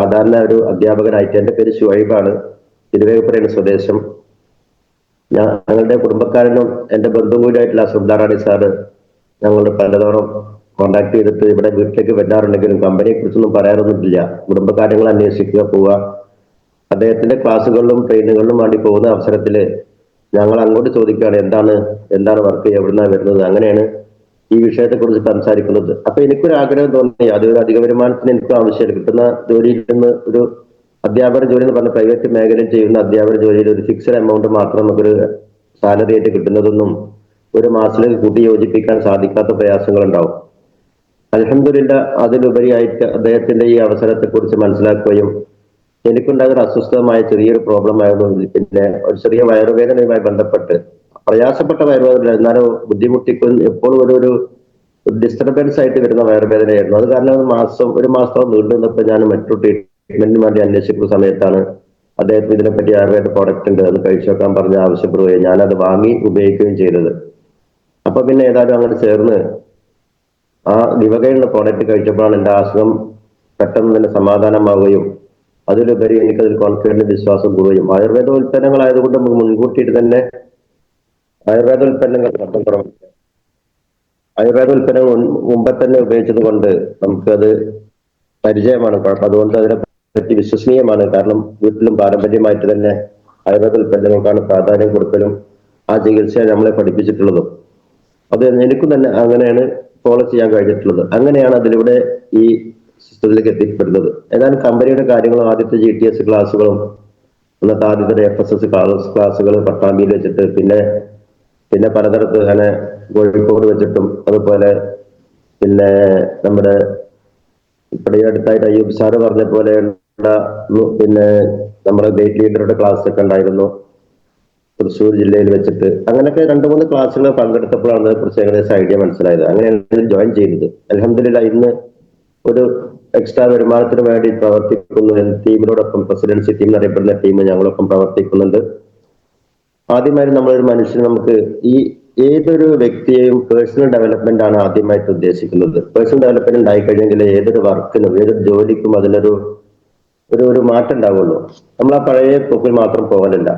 സാധാരണ ഒരു അധ്യാപകനായിട്ട്. എൻ്റെ പേര് ഷുഹൈബാണ്, തിരുവേഗപ്പുറയാണ് സ്വദേശം. ഞങ്ങളുടെ കുടുംബക്കാരനും എൻ്റെ ബന്ധുവും കൂടിയായിട്ടുള്ള സുൽത്താറാണി സാറ് ഞങ്ങളുടെ പലതവണ കോണ്ടാക്ട് ചെയ്തിട്ട് ഇവിടെ വീട്ടിലേക്ക് വരാറുണ്ടെങ്കിലും കമ്പനിയെ കുറിച്ചൊന്നും പറയാറൊന്നുമില്ല. കുടുംബകാര്യങ്ങൾ അന്വേഷിക്കുക, പോവുക. അദ്ദേഹത്തിന്റെ ക്ലാസ്സുകളിലും ട്രെയിനുകളിലും വേണ്ടി പോകുന്ന അവസരത്തിൽ ഞങ്ങൾ അങ്ങോട്ട് ചോദിക്കുകയാണ് എന്താണ് വർക്ക്, എവിടുന്നാണ് വരുന്നത്. അങ്ങനെയാണ് ഈ വിഷയത്തെ കുറിച്ച് സംസാരിക്കുന്നത്. അപ്പൊ എനിക്കൊരു ആഗ്രഹം തോന്നി, അതൊരു അധിക വരുമാനത്തിന് എനിക്ക് ആവശ്യമില്ല. കിട്ടുന്ന ജോലിയിൽ നിന്ന് ഒരു അധ്യാപക ജോലി എന്ന് പറഞ്ഞ പ്രൈവറ്റ് മേഖലയിൽ ചെയ്യുന്ന അധ്യാപക ജോലിയിൽ ഒരു ഫിക്സഡ് എമൗണ്ട് മാത്രം നമുക്കൊരു സാലറി ആയിട്ട് കിട്ടുന്നതൊന്നും ഒരു മാസത്തിലേക്ക് കൂട്ടി യോജിപ്പിക്കാൻ സാധിക്കാത്ത പ്രയാസങ്ങൾ ഉണ്ടാവും. അൽഹംദുലില്ലാ അതിലുപരിയായിട്ട് അദ്ദേഹത്തിന്റെ ഈ അവസരത്തെ കുറിച്ച് മനസ്സിലാക്കുകയും എനിക്കുണ്ടാകുന്ന അസ്വസ്ഥമായ ചെറിയൊരു പ്രോബ്ലം ആയിരുന്നു. പിന്നെ ഒരു ചെറിയ വയറുവേദനയുമായി ബന്ധപ്പെട്ട് പ്രയാസപ്പെട്ട വയറുവേദന, എന്നാലും ബുദ്ധിമുട്ടിക്കും എപ്പോഴും ഒരു ഡിസ്റ്റർബൻസ് ആയിട്ട് വരുന്ന വയറുവേദനയായിരുന്നു. അത് കാരണം ഒരു മാസത്തോളം നീണ്ടു നിന്നപ്പോൾ ഞാൻ മറ്റു ട്രീറ്റ്മെന്റിന് വേണ്ടി അന്വേഷിക്കുന്ന സമയത്താണ് അദ്ദേഹത്തിന് ഇതിനെപ്പറ്റി ആയുർവേദ പ്രോഡക്റ്റ് ഉണ്ട്, അത് കഴിച്ചു വെക്കാൻ പറഞ്ഞ് ആവശ്യപ്പെടുകയും ഞാനത് വാങ്ങി ഉപയോഗിക്കുകയും ചെയ്തത്. അപ്പൊ പിന്നെ ഏതായാലും അങ്ങനെ ചേർന്ന് ആ ദിവകയുള്ള പ്രോഡക്റ്റ് കഴിച്ചപ്പോഴാണ് എൻ്റെ അസുഖം പെട്ടെന്ന് തന്നെ സമാധാനമാവുകയും അതിലുപരി എനിക്കതിൽ കോൺഫിഡന്റ് വിശ്വാസം കൂടുകയും ആയുർവേദ ഉൽപ്പന്നങ്ങളായതുകൊണ്ട് നമുക്ക് മുൻകൂട്ടിയിട്ട് തന്നെ ആയുർവേദ ഉൽപ്പന്നങ്ങൾ മുമ്പേ തന്നെ ഉപയോഗിച്ചത് കൊണ്ട് നമുക്കത് പരിചയമാണ്. അതുകൊണ്ട് അതിനെ പറ്റി വിശ്വസനീയമാണ്. കാരണം വീട്ടിലും പാരമ്പര്യമായിട്ട് തന്നെ ആയുർവേദ ഉൽപ്പന്നങ്ങൾക്കാണ് പ്രാധാന്യം കൊടുക്കലും ആ ചികിത്സ നമ്മളെ പഠിപ്പിച്ചിട്ടുള്ളതും. അത് എനിക്കും തന്നെ അങ്ങനെയാണ് ഫോളോ ചെയ്യാൻ കഴിഞ്ഞിട്ടുള്ളത്. അങ്ങനെയാണ് അതിലൂടെ ഈ സിസ്റ്റത്തിലേക്ക് എത്തിപ്പെടുന്നത്. ഏതായാലും കമ്പനിയുടെ കാര്യങ്ങളും ആദ്യത്തെ GTS ക്ലാസ്സുകളും അന്നത്തെ ആദ്യത്തെ FSS ക്ലാസ്സുകൾ പട്ടാമ്പിയിൽ വെച്ചിട്ട് പിന്നെ പലതരത്ത് അങ്ങനെ കോഴിക്കോട് വെച്ചിട്ടും അതുപോലെ പിന്നെ നമ്മുടെ ഇവിടെ അടുത്തായിട്ട് അയ്യൂബ് സാറ് പറഞ്ഞ പോലെയുള്ള പിന്നെ നമ്മുടെ ഗ്രേറ്റ് ലീഡറുടെ ക്ലാസ് ഒക്കെ ഉണ്ടായിരുന്നു തൃശ്ശൂർ ജില്ലയിൽ വെച്ചിട്ട്. അങ്ങനെയൊക്കെ 2-3 ക്ലാസ്സുകൾ പങ്കെടുത്തപ്പോഴാണ് അതിനെക്കുറിച്ച് ഏകദേശം ഐഡിയ മനസ്സിലായത്. അങ്ങനെയാണ് ജോയിൻ ചെയ്തത്. അൽഹംദുലില്ലാ ഇന്ന് ഒരു എക്സ്ട്രാ വരുമാനത്തിന് വേണ്ടി പ്രവർത്തിക്കുന്നു. ടീമിനോടൊപ്പം പ്രസിഡൻസി ടീം എന്നറിയപ്പെടുന്ന ടീം ഞങ്ങളൊപ്പം പ്രവർത്തിക്കുന്നുണ്ട്. ആദ്യമായി നമ്മളൊരു മനുഷ്യന് നമുക്ക് ഈ ഏതൊരു വ്യക്തിയെയും പേഴ്സണൽ ഡെവലപ്മെന്റ് ആണ് ആദ്യമായിട്ട് ഉദ്ദേശിക്കുന്നത്. പേഴ്സണൽ ഡെവലപ്മെന്റ് ഉണ്ടായിക്കഴിഞ്ഞെങ്കിൽ ഏതൊരു വർക്കിനും ഏതൊരു ജോലിക്കും അതിനൊരു ഒരു മാറ്റം ഉണ്ടാവുള്ളൂ. നമ്മൾ ആ പഴയ പോക്കിൽ മാത്രം പോകലല്ല.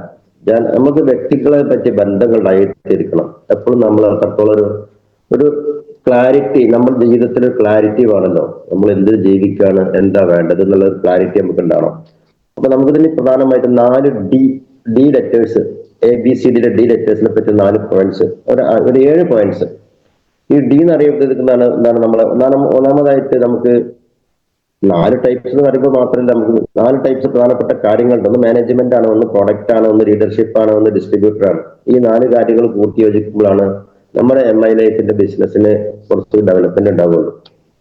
നമുക്ക് വ്യക്തികളെ പറ്റി ബന്ധങ്ങളുണ്ടായിരിക്കണം. എപ്പോഴും നമ്മൾ അത്രത്തോളം ഒരു ക്ലാരിറ്റി, നമ്മുടെ ജീവിതത്തിൽ ഒരു ക്ലാരിറ്റി വേണമല്ലോ. നമ്മൾ എന്ത് ജീവിക്കാണ്, എന്താ വേണ്ടത് എന്നുള്ള ഒരു ക്ലാരിറ്റി നമുക്ക് ഉണ്ടാവണം. അപ്പൊ നമുക്കിതിന് പ്രധാനമായിട്ട് 4 ഡി ലെറ്റേഴ്സ്, ABCDയുടെ D ലെറ്റേഴ്സിനെ പറ്റി 4 പോയിന്റ്സ്, ഒരു 7 പോയിന്റ്സ്. ഈ ഡി എന്നറിയപ്പെടുന്നതാണ് ഒന്നാമതായിട്ട് നമുക്ക് 4 ടൈപ്സ് എന്ന് പറയുമ്പോൾ മാത്രമല്ല, നമുക്ക് 4 ടൈപ്സ് പ്രധാനപ്പെട്ട കാര്യങ്ങളുണ്ട്. ഒന്ന് മാനേജ്മെന്റ് ആണ്, ഒന്ന് പ്രൊഡക്റ്റ് ആണ്, ഒന്ന് ലീഡർഷിപ്പ് ആണ്, ഒന്ന് ഡിസ്ട്രിബ്യൂട്ടർ ആണ്. ഈ 4 കാര്യങ്ങൾ കൂട്ടിയോജിക്കുമ്പോഴാണ് നമ്മുടെ MI ലൈഫിന്റെ ബിസിനസ്സിന് കുറച്ച് ഡെവലപ്മെന്റ് ഉണ്ടാവുള്ളൂ.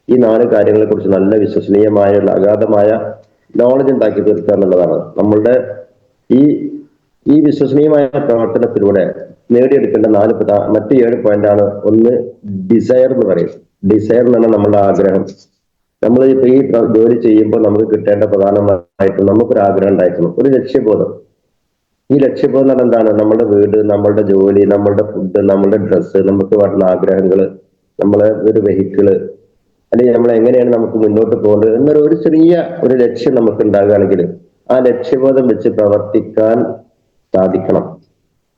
ഈ 4 കാര്യങ്ങളെ കുറിച്ച് നല്ല വിശ്വസനീയമായ അഗാധമായ നോളജ് ഉണ്ടാക്കി തീർക്കുക എന്നുള്ളതാണ് നമ്മളുടെ ഈ വിശ്വസനീയമായ പ്രവർത്തനത്തിലൂടെ നേടിയെടുക്കേണ്ട മറ്റ് 7 പോയിന്റ് ആണ്. ഒന്ന് ഡിസയർ എന്ന് പറയും. ഡിസയർ എന്നാണ് നമ്മുടെ ആഗ്രഹം. നമ്മൾ ഇപ്പൊ ഈ ജോലി ചെയ്യുമ്പോൾ നമുക്ക് കിട്ടേണ്ട പ്രധാനമായിട്ടും നമുക്കൊരു ആഗ്രഹം ഉണ്ടായിരുന്നു, ഒരു ലക്ഷ്യബോധം. ഈ ലക്ഷ്യബോധം എന്ന് പറഞ്ഞാൽ എന്താണ്? നമ്മുടെ വീട്, നമ്മളുടെ ജോലി, നമ്മളുടെ ഫുഡ്, നമ്മളുടെ ഡ്രസ്സ്, നമുക്ക് വേണ്ട ആഗ്രഹങ്ങള്, നമ്മളെ ഒരു വെഹിക്കിള്, അല്ലെങ്കിൽ നമ്മൾ എങ്ങനെയാണ് നമുക്ക് മുന്നോട്ട് പോകേണ്ടത് എന്നൊരു ചെറിയ ഒരു ലക്ഷ്യം നമുക്ക് ഉണ്ടാകുകയാണെങ്കിൽ ആ ലക്ഷ്യബോധം വെച്ച് പ്രവർത്തിക്കാൻ സാധിക്കണം.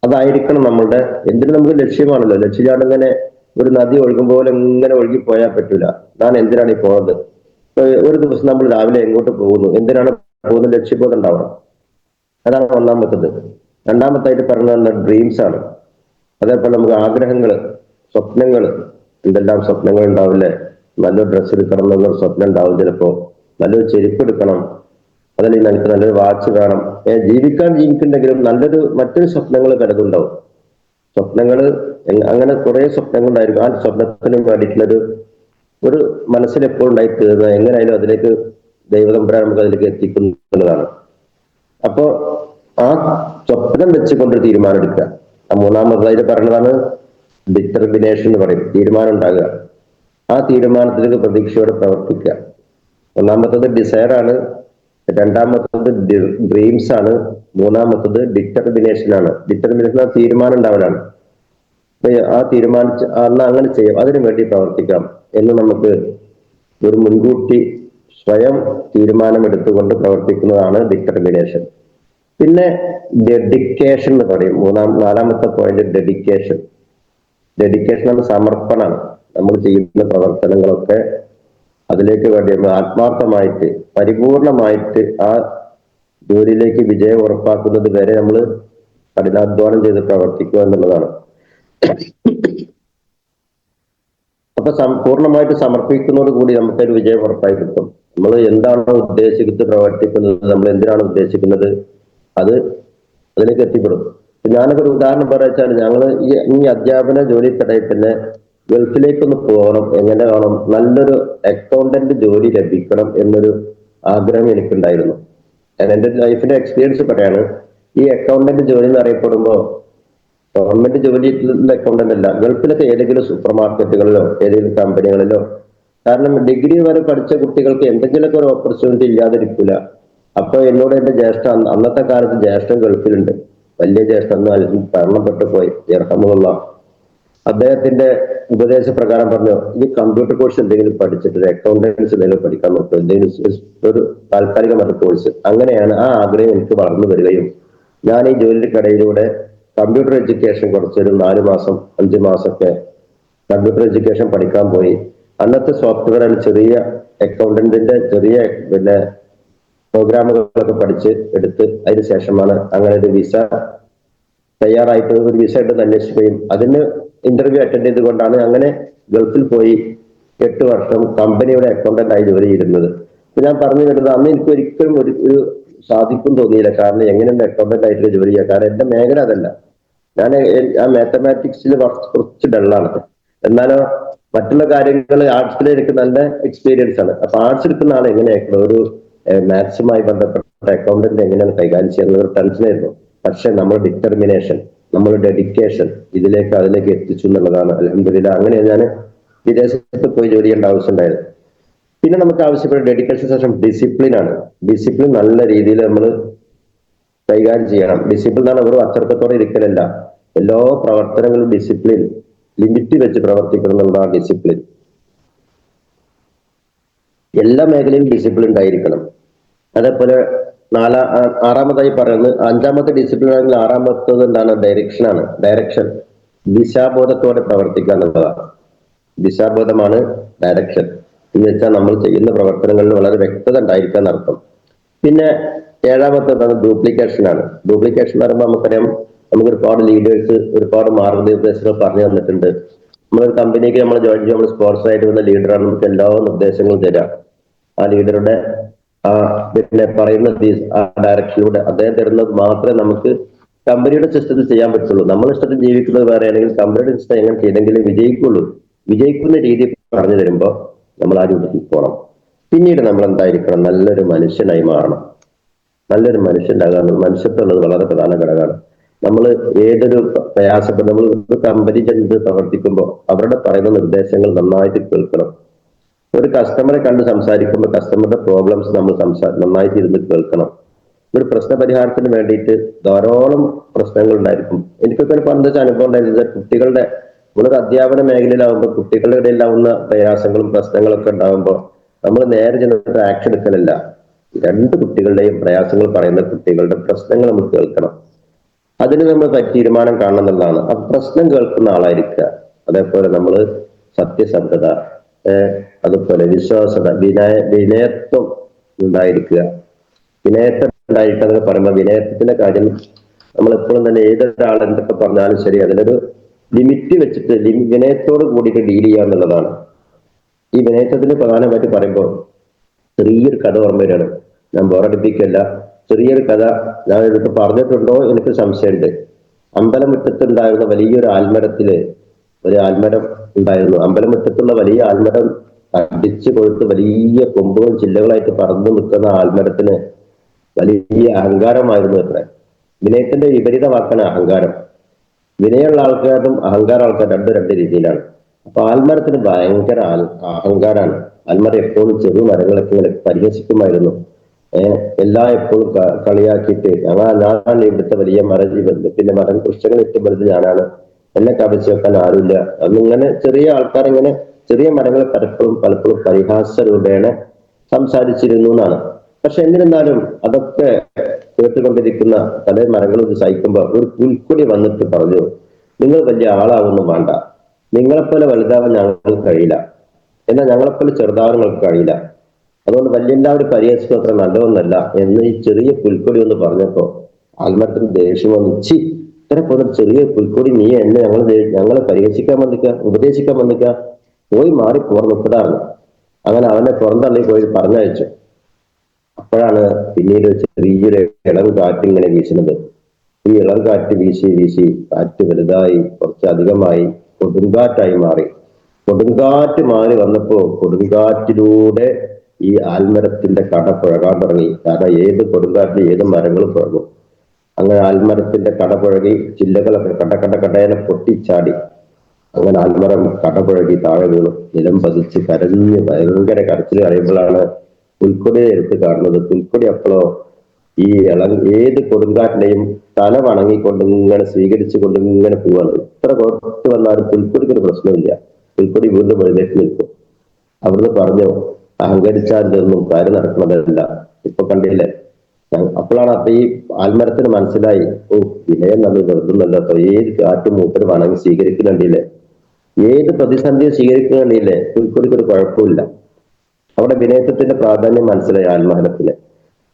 അതായിരിക്കണം നമ്മളുടെ എന്തിനും നമുക്ക് ലക്ഷ്യമാണല്ലോ. ലക്ഷ്യമില്ലാണ്ടിങ്ങനെ ഒരു നദി ഒഴുകും പോലെ ഇങ്ങനെ ഒഴുകി പോയാൽ പറ്റൂല. ഞാൻ എന്തിനാണ് ഈ പോകുന്നത്? ഒരു ദിവസം നമ്മൾ രാവിലെ എങ്ങോട്ട് പോകുന്നു, എന്തിനാണ് പോകുന്നത്, ലക്ഷ്യബോധം ഉണ്ടാവണം. അതാണ് ഒന്നാമത്തത്. രണ്ടാമത്തായിട്ട് പറഞ്ഞ ഡ്രീംസ് ആണ്. അതേപോലെ നമുക്ക് ആഗ്രഹങ്ങള്, സ്വപ്നങ്ങള്, എന്തെല്ലാം സ്വപ്നങ്ങൾ ഉണ്ടാവില്ലേ? നല്ലൊരു ഡ്രസ്സ് എടുക്കണം എന്നൊരു സ്വപ്നം ഉണ്ടാവും ചിലപ്പോ, നല്ലൊരു ചെരുപ്പ് എടുക്കണം, അതല്ലെങ്കിൽ എനിക്ക് നല്ലൊരു വാച്ച് വേണം. ജീവിക്കുന്നുണ്ടെങ്കിലും മറ്റൊരു സ്വപ്നങ്ങൾ പലതുണ്ടാവും. സ്വപ്നങ്ങള് അങ്ങനെ കുറെ സ്വപ്നങ്ങൾ ഉണ്ടായിരിക്കും. ആ സ്വപ്നത്തിനും വേണ്ടിയിട്ടുള്ളൊരു മനസ്സിൽ എപ്പോഴും ഉണ്ടായി തീർന്നത് എങ്ങനെയായാലും അതിലേക്ക് ദൈവതമ്പുരാൻ നമുക്ക് അതിലേക്ക് എത്തിക്കുന്നതാണ്. അപ്പോ ആ സ്വപ്നം വെച്ചുകൊണ്ടൊരു തീരുമാനം എടുക്കുക. ആ മൂന്നാമതായിട്ട് പറഞ്ഞതാണ് ഡിറ്റർമിനേഷൻ എന്ന് പറയും. തീരുമാനം ഉണ്ടാകുക. ആ തീരുമാനത്തിലേക്ക് പ്രതീക്ഷയോടെ പ്രവർത്തിക്കുക. ഒന്നാമത്തത് ഡിസയർ ആണ്, രണ്ടാമത്തത് ഡ്രീംസ് ആണ്, മൂന്നാമത്തത് ഡിറ്റർമിനേഷൻ ആണ്. ഡിറ്റർമിനേഷൻ ആ തീരുമാനം ഉണ്ടാവലാണ്. ആ തീരുമാനിച്ച് അങ്ങനെ ചെയ്യാം, അതിനു വേണ്ടി പ്രവർത്തിക്കാം എന്ന് നമുക്ക് ഒരു മുൻകൂട്ടി സ്വയം തീരുമാനമെടുത്തുകൊണ്ട് പ്രവർത്തിക്കുന്നതാണ് ഡിറ്റർമിനേഷൻ. പിന്നെ ഡെഡിക്കേഷൻ എന്ന് പറയും. നാലാമത്തെ പോയിന്റ് ഡെഡിക്കേഷൻ. ഡെഡിക്കേഷൻ എന്ന സമർപ്പണമാണ്. നമ്മൾ ചെയ്യുന്ന പ്രവർത്തനങ്ങളൊക്കെ അതിലേക്ക് വേണ്ടി ആത്മാർത്ഥമായിട്ട് പരിപൂർണമായിട്ട് ആ ജോലിയിലേക്ക് വിജയം ഉറപ്പാക്കുന്നത് വരെ നമ്മൾ കഠിനാധ്വാനം ചെയ്ത് പ്രവർത്തിക്കുക എന്നുള്ളതാണ്. അപ്പൊ പൂർണ്ണമായിട്ട് സമർപ്പിക്കുന്നതോട് കൂടി നമുക്കൊരു വിജയം ഉറപ്പായി കിട്ടും. നമ്മൾ എന്താണോ ഉദ്ദേശിക്കുന്നത് പ്രവർത്തിക്കുന്നത്, നമ്മൾ എന്തിനാണ് ഉദ്ദേശിക്കുന്നത്, അതിലേക്ക് എത്തിപ്പെടും. ഞാനൊക്കെ ഒരു ഉദാഹരണം പറയാച്ചാൽ, ഞങ്ങൾ ഈ അധ്യാപന ജോലിക്കിടയിൽ തന്നെ ഗൾഫിലേക്കൊന്ന് പോകണം, എങ്ങനെ വേണം, നല്ലൊരു അക്കൗണ്ടന്റ് ജോലി ലഭിക്കണം എന്നൊരു ആഗ്രഹം എനിക്കുണ്ടായിരുന്നു. എന്റെ ലൈഫിന്റെ എക്സ്പീരിയൻസ് പറയാണ്. ഈ അക്കൗണ്ടന്റ് ജോലി എന്ന് അറിയപ്പെടുമ്പോൾ ഗവൺമെന്റ് ജോലിയിലുള്ള അക്കൗണ്ടന്റ് അല്ല, ഗൾഫിലൊക്കെ ഏതെങ്കിലും സൂപ്പർ മാർക്കറ്റുകളിലോ ഏതെങ്കിലും കമ്പനികളിലോ. കാരണം ഡിഗ്രി വരെ പഠിച്ച കുട്ടികൾക്ക് എന്തെങ്കിലുമൊക്കെ ഒരു ഓപ്പർച്യൂണിറ്റി ഇല്ലാതിരിക്കില്ല. അപ്പൊ എന്നോട് എന്റെ ജ്യേഷ്ഠൻ, അന്നത്തെ കാലത്ത് ജ്യേഷ്ഠൻ ഗൾഫിലുണ്ട്, വലിയ ജ്യേഷ്ഠൻ മരണപ്പെട്ടു പോയി, ഇർഹമുള്ള. അദ്ദേഹത്തിന്റെ ഉപദേശപ്രകാരം പറഞ്ഞു, ഈ കമ്പ്യൂട്ടർ കോഴ്സ് എന്തെങ്കിലും പഠിച്ചിട്ട് അക്കൗണ്ടൻസ് എന്തെങ്കിലും പഠിക്കാൻ നോക്കും, എന്തെങ്കിലും ഒരു താൽക്കാലികമായ കോഴ്സ്. അങ്ങനെയാണ് ആ ആഗ്രഹം എനിക്ക് വളർന്നു വരികയും ഞാൻ ഈ ജോലിക്കടയിലൂടെ കമ്പ്യൂട്ടർ എഡ്യൂക്കേഷൻ കുറച്ചൊരു 4 മാസം 5 മാസമൊക്കെ കമ്പ്യൂട്ടർ എഡ്യൂക്കേഷൻ പഠിക്കാൻ പോയി. അന്നത്തെ സോഫ്റ്റ്വെയർ ചെറിയ അക്കൗണ്ടന്റിന്റെ ചെറിയ പ്രോഗ്രാമുകളൊക്കെ പഠിച്ച് എടുത്ത് അതിന് ശേഷമാണ് അങ്ങനെ ഒരു വിസ തയ്യാറായിട്ട് ഒരു വിസ ഉണ്ടെന്ന് അന്വേഷിക്കുകയും അതിന് ഇന്റർവ്യൂ അറ്റൻഡ് ചെയ്തുകൊണ്ടാണ് അങ്ങനെ ഗൾഫിൽ പോയി 8 വർഷം കമ്പനിയുടെ അക്കൗണ്ടന്റ് ആയി ജോലി ചെയ്യുന്നത്. അപ്പൊ ഞാൻ പറഞ്ഞു വരുന്നത്, അന്ന് എനിക്ക് ഒരിക്കലും ഒരു സാധിക്കും തോന്നിയില്ല. കാരണം എങ്ങനെയാണ് അക്കൗണ്ടന്റ് ആയിട്ട് ജോലി ചെയ്യുക? കാരണം എന്റെ മേഖല അതല്ല. ഞാൻ ആ മാത്തമാറ്റിക്സിൽ കുറച്ച് ഡള്ളാണ്. എന്നാലോ മറ്റുള്ള കാര്യങ്ങൾ ആർട്സിൽ എനിക്ക് നല്ല എക്സ്പീരിയൻസ് ആണ്. അപ്പൊ ആർട്സ് എടുക്കുന്ന ആൾ എങ്ങനെയായിരുന്നു ഒരു മാത്സുമായി ബന്ധപ്പെട്ട അക്കൗണ്ടന്റ് എങ്ങനെയാണ് കൈകാര്യം ചെയ്യുന്നത് ഒരു ടെൻഷനായിരുന്നു. പക്ഷെ നമ്മുടെ ഡിറ്റർമിനേഷൻ, നമ്മുടെ ഡെഡിക്കേഷൻ അതിലേക്ക് എത്തിച്ചു എന്നുള്ളതാണ്. അൽഹംദുലില്ലാഹ് അങ്ങനെയാണ് ഞാൻ വിദേശത്ത് പോയി ജോലി ചെയ്യേണ്ട ആവശ്യം ഉണ്ടായത്. പിന്നെ നമുക്ക് ആവശ്യപ്പെട്ട ഡെഡിക്കേഷൻ ശേഷം ഡിസിപ്ലിൻ ആണ്. ഡിസിപ്ലിൻ നല്ല രീതിയിൽ നമ്മൾ കൈകാര്യം ചെയ്യണം. ഡിസിപ്ലിൻ ആണ് വെറും അച്ചടക്കത്തോടെ ഇരിക്കലല്ല, എല്ലാ പ്രവർത്തനങ്ങളും ഡിസിപ്ലിൻ, ലിമിറ്റ് വെച്ച് പ്രവർത്തിക്കണം എന്നുള്ളതാണ് ഡിസിപ്ലിൻ. എല്ലാ മേഖലയിലും ഡിസിപ്ലിൻ ഉണ്ടായിരിക്കണം. അതേപോലെ ആറാമതായി പറയുന്നത്, 5ാമത്തെ ഡിസിപ്ലിൻ ആണെങ്കിൽ 6ാമത്തത് എന്താണ്? ഡയറക്ഷനാണ്. ഡയറക്ഷൻ, ദിശാബോധത്തോടെ പ്രവർത്തിക്കുക എന്നുള്ളതാണ്. ദിശാബോധമാണ് ഡയറക്ഷൻ എന്ന് വെച്ചാൽ നമ്മൾ ചെയ്യുന്ന പ്രവർത്തനങ്ങളിൽ വളരെ വ്യക്തത ഉണ്ടായിരിക്കാൻ അർത്ഥം. പിന്നെ 7ാമത്തേതാണ് ഡ്യൂപ്ലിക്കേഷൻ ആണ്. ഡ്യൂപ്ലിക്കേഷൻ എന്ന് പറയുമ്പോൾ നമുക്കറിയാം, നമുക്ക് ഒരുപാട് ലീഡേഴ്സ് ഒരുപാട് മാർഗനിർദ്ദേശങ്ങൾ പറഞ്ഞു തന്നിട്ടുണ്ട്. നമ്മളൊരു കമ്പനിക്ക് നമ്മൾ ജോയിൻ ചെയ്യുമ്പോൾ നമ്മൾ സ്പോൺസർ ആയിട്ട് വന്ന ലീഡറാണ് നമുക്ക് എല്ലാ നിർദ്ദേശങ്ങളും തരാം. ആ ലീഡറുടെ പറയുന്ന ആ ഡയറക്ഷനിലൂടെ അദ്ദേഹം തരുന്നത് മാത്രമേ നമുക്ക് കമ്പനിയുടെ സിസ്റ്റത്തിൽ ചെയ്യാൻ പറ്റുള്ളൂ. നമ്മൾ ഇഷ്ടത്തിൽ ജീവിക്കുന്നത് വേറെ, അല്ലെങ്കിൽ കമ്പനിയുടെ സിസ്റ്റം എങ്ങനെ ചെയ്തെങ്കിലും വിജയിക്കുള്ളൂ. വിജയിക്കുന്ന രീതി പറഞ്ഞു തരുമ്പോൾ നമ്മൾ ആ രൂപത്തിൽ പോകണം. പിന്നീട് നമ്മൾ എന്തായിരിക്കണം? നല്ലൊരു മനുഷ്യനായി മാറണം. നല്ലൊരു മനുഷ്യനാകാൻ മനുഷ്യത്വം ഉള്ളത് വളരെ പ്രധാന ഘടകമാണ്. നമ്മൾ ഏതൊരു പ്രയാസപ്പെട്ട നമ്മൾ ഒരു കമ്പനി ചെന്ന് പ്രവർത്തിക്കുമ്പോൾ അവരുടെ പറയുന്ന നിർദ്ദേശങ്ങൾ നന്നായിട്ട് കേൾക്കണം. ഒരു കസ്റ്റമറെ കണ്ട് സംസാരിക്കുമ്പോൾ കസ്റ്റമറുടെ പ്രോബ്ലംസ് നമ്മൾ നന്നായിട്ട് ഇരുന്ന് കേൾക്കണം. ഒരു പ്രശ്ന പരിഹാരത്തിന് വേണ്ടിയിട്ട് ധാരാളം പ്രശ്നങ്ങൾ ഉണ്ടായിരിക്കും. എനിക്കൊക്കെ പണ്ട് അനുഭവം ഉണ്ടായിരുന്നത്, കുട്ടികളുടെ നമ്മളൊരു അധ്യാപന മേഖലയിലാവുമ്പോൾ കുട്ടികളുടെ ഇടയിലാവുന്ന പ്രയാസങ്ങളും പ്രശ്നങ്ങളൊക്കെ ഉണ്ടാകുമ്പോൾ നമ്മൾ നേരെ ചെന്നിട്ട് ആക്ഷൻ എടുക്കലല്ല. 2 കുട്ടികളുടെയും പ്രയാസങ്ങൾ പറയുന്ന കുട്ടികളുടെ പ്രശ്നങ്ങൾ നമ്മൾ കേൾക്കണം. അതിന് നമ്മൾ തീരുമാനം കാണണം എന്നുള്ളതാണ്. ആ പ്രശ്നം കേൾക്കുന്ന ആളായിരിക്കുക. അതേപോലെ നമ്മൾ സത്യസന്ധത, അതുപോലെ വിശ്വാസത, വിനയത്വം ഉണ്ടായിരിക്കുക. വിനയത്വം ഉണ്ടായിരിക്കുക എന്നൊക്കെ പറയുമ്പോൾ വിനയത്വത്തിന്റെ കാര്യം നമ്മൾ എപ്പോഴും തന്നെ ഏതൊരാൾ എന്തൊക്കെ പറഞ്ഞാലും ശരി അതിലൊരു ലിമിറ്റ് വെച്ചിട്ട് വിനയത്തോട് കൂടിയിട്ട് ഡീൽ ചെയ്യുക എന്നുള്ളതാണ്. ഈ വിനയത്വത്തിന് പ്രധാനമായിട്ട് പറയുമ്പോൾ ചെറിയൊരു കഥ ഓർമ്മ വരികയാണ്. ഞാൻ ബോറടിപ്പിക്കല്ല. ചെറിയൊരു കഥ ഞാൻ എടുത്ത് പറഞ്ഞിട്ടുണ്ടോ എനിക്ക് സംശയമുണ്ട്. അമ്പലമുറ്റത്തുണ്ടായിരുന്ന വലിയൊരു ആൽമരത്തില് ഒരു ആൽമരം ഉണ്ടായിരുന്നു. അമ്പലമുറ്റത്തുള്ള വലിയ ആൽമരം അടിച്ചു കൊഴുത്ത് വലിയ കൊമ്പുകളും ചില്ലകളായിട്ട് പറന്നു നിൽക്കുന്ന ആൽമരത്തിന് വലിയ അഹങ്കാരമായിരുന്നു അത്ര. വിനയത്തിന്റെ വിപരീത വാക്കാണ് അഹങ്കാരം. വിനയുള്ള ആൾക്കാരും അഹങ്കാര ആൾക്കാരും രണ്ട് രീതിയിലാണ്. അപ്പൊ ആൽമരത്തിന് ഭയങ്കര അഹങ്കാരാണ്. ആൽമരം എപ്പോഴും ചെറു മരങ്ങളൊക്കെ ഇങ്ങനെ പരിഹസിക്കുമായിരുന്നു. എപ്പോഴും കളിയാക്കിയിട്ട് ഞാനാണ് ഇവിടുത്തെ വലിയ പിന്നെ മരം വൃക്ഷങ്ങൾ ഇട്ടുപെടുത്ത് ഞാനാണ്, എന്നെ കവച്ചു വെക്കാൻ ആരുമില്ല എന്നിങ്ങനെ ചെറിയ ആൾക്കാരിങ്ങനെ ചെറിയ മരങ്ങളെ പലപ്പോഴും പരിഹാസ രൂപേണ സംസാരിച്ചിരുന്നു എന്നാണ്. പക്ഷെ എന്നിരുന്നാലും അതൊക്കെ കേട്ടുകൊണ്ടിരിക്കുന്ന പല മരങ്ങളും സഹിക്കുമ്പോൾ ഒരു പുൽക്കൊടി വന്നിട്ട് പറഞ്ഞു, നിങ്ങൾ വലിയ ആളാവൊന്നും വേണ്ട, നിങ്ങളെപ്പോലെ വലുതാവാൻ ഞങ്ങൾക്ക് കഴിയില്ല, എന്നാൽ ഞങ്ങളെപ്പോലെ ചെറുതാവാൻ നിങ്ങൾക്ക് കഴിയില്ല, അതുകൊണ്ട് വലിയ എല്ലാവരും പരിഹരിച്ചത് അത്ര നല്ലതൊന്നല്ല എന്ന് ഈ ചെറിയ പുൽക്കൊടി ഒന്ന് പറഞ്ഞപ്പോ ആൽമരത്തിന് ദേഷ്യം വന്നിച്ച്, ഇത്ര പോലെ ചെറിയ പുൽക്കൊടി നീ എന്നെ ഞങ്ങളെ പരിഹസിക്കാൻ വന്നിക്കുക, ഉപദേശിക്കാൻ വന്നിക്കുക, പോയി മാറി നിൽക്കടാണ്. അങ്ങനെ അവനെ പുറന്തള്ളി പോയി പറഞ്ഞയച്ചു. അപ്പോഴാണ് പിന്നീട് ചെറിയൊരു ഇളം കാറ്റ് ഇങ്ങനെ വീശുന്നത്. ഈ ഇളം കാറ്റ് വീശി വീശി കാറ്റ് വലുതായി കുറച്ചധികമായി കൊടുങ്കാറ്റായി മാറി. കൊടുങ്കാറ്റ് മാറി വന്നപ്പോ കൊടുങ്കാറ്റിലൂടെ ഈ ആൽമരത്തിന്റെ കട പുഴകാൻ തുടങ്ങി. കാരണം ഏത് കൊടുങ്കാറ്റിൽ ഏത് മരങ്ങളും പുഴകും. അങ്ങനെ ആൽമരത്തിന്റെ കട പുഴകി ചില്ലകളൊക്കെ കടകടകടേനെ പൊട്ടിച്ചാടി. അങ്ങനെ ആൽമരം കടപുഴകി താഴെ വീണു, നിലം പതിച്ച് കരഞ്ഞ് ഭയങ്കര കരച്ചിൽ കഴിയുമ്പോഴാണ് പുൽക്കൊടിയെ എടുത്ത് കാണുന്നത്. പുൽക്കൊടി അപ്പോഴോ ഈ ഏത് കൊടുങ്കാറ്റിനെയും തല വണങ്ങിക്കൊണ്ട് ഇങ്ങനെ സ്വീകരിച്ചു കൊണ്ട് ഇങ്ങനെ പോവാണ്. ഇത്ര പുറത്ത് വന്നാലും പുൽക്കൊടിക്ക് ഒരു പ്രശ്നമില്ല. പുൽക്കൊടി വീണ്ടും എഴുന്നേറ്റ് നിൽക്കും. അവിടുന്ന് പറഞ്ഞു, അഹങ്കരിച്ചാൽ ഇതൊന്നും കാര്യം നടക്കുന്നതല്ല. ഇപ്പൊ കണ്ടില്ലേ? അപ്പോഴാണ് അപ്പൊ ഈ ആൽമരത്തിന് മനസ്സിലായി, ഓ വിനയം നല്ല വെറുതെന്നല്ലോ, ഏത് കാറ്റും മൂപ്പര് വണങ്ങി സ്വീകരിക്കുന്നുണ്ടില്ലേ, ഏത് പ്രതിസന്ധിയും സ്വീകരിക്കുന്നുണ്ടില്ലേ, പുൽക്കൊടിക്ക് ഒരു കുഴപ്പമില്ല. അവിടെ വിനയത്വത്തിന്റെ പ്രാധാന്യം മനസ്സിലായി ആൽമരത്തിന്.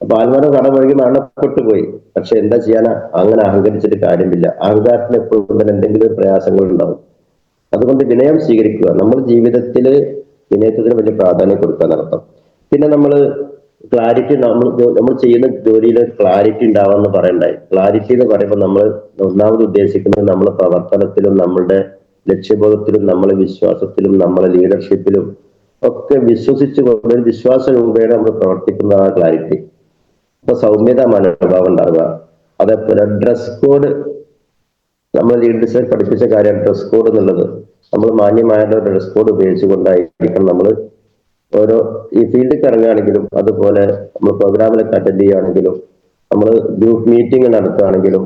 അപ്പൊ ആൽമരം കടപുഴകി മരണപ്പെട്ടു പോയി. പക്ഷെ എന്താ ചെയ്യാനാ, അങ്ങനെ അഹങ്കരിച്ചിട്ട് കാര്യമില്ല. അഹങ്കാരത്തിന് എപ്പോഴും തന്നെ എന്തെങ്കിലും പ്രയാസങ്ങൾ ഉണ്ടാവും. അതുകൊണ്ട് വിനയം സ്വീകരിക്കുക. നമ്മൾ ജീവിതത്തിൽ വിനയത്തിന് വലിയ പ്രാധാന്യം കൊടുക്കുക നടത്താം. പിന്നെ നമ്മൾ ക്ലാരിറ്റി, നമ്മൾ ചെയ്യുന്ന ജോലിയിൽ ക്ലാരിറ്റി ഉണ്ടാവാന്ന് പറയണ്ടായി. ക്ലാരിറ്റി എന്ന് പറയുമ്പോൾ നമ്മൾ ഒന്നാമത് ഉദ്ദേശിക്കുന്നത് നമ്മളെ പ്രവർത്തനത്തിലും നമ്മളുടെ ലക്ഷ്യബോധത്തിലും നമ്മളെ വിശ്വാസത്തിലും നമ്മളെ ലീഡർഷിപ്പിലും ഒക്കെ വിശ്വസിച്ച് കൊണ്ട് വിശ്വാസ രൂപേണ നമ്മൾ പ്രവർത്തിക്കുന്നതാണ് ക്ലാരിറ്റി. അപ്പൊ സൗമ്യത മനോഭാവം ഉണ്ടാവുക. അതേപോലെ ഡ്രസ് കോഡ്, നമ്മൾ ലീഡേഴ്സിനെ പഠിപ്പിച്ച കാര്യമാണ് ഡ്രസ് കോഡ് എന്നുള്ളത്. നമ്മൾ മാന്യമായ ഡ്രസ് കോഡ് ഉപയോഗിച്ചുകൊണ്ടായിരിക്കണം നമ്മൾ ഓരോ ഈ ഫീൽഡിൽ ഇറങ്ങുകയാണെങ്കിലും, അതുപോലെ നമ്മൾ പ്രോഗ്രാമിലൊക്കെ അറ്റൻഡ് ചെയ്യുകയാണെങ്കിലും, നമ്മൾ ഗ്രൂപ്പ് മീറ്റിംഗ് നടത്തുകയാണെങ്കിലും,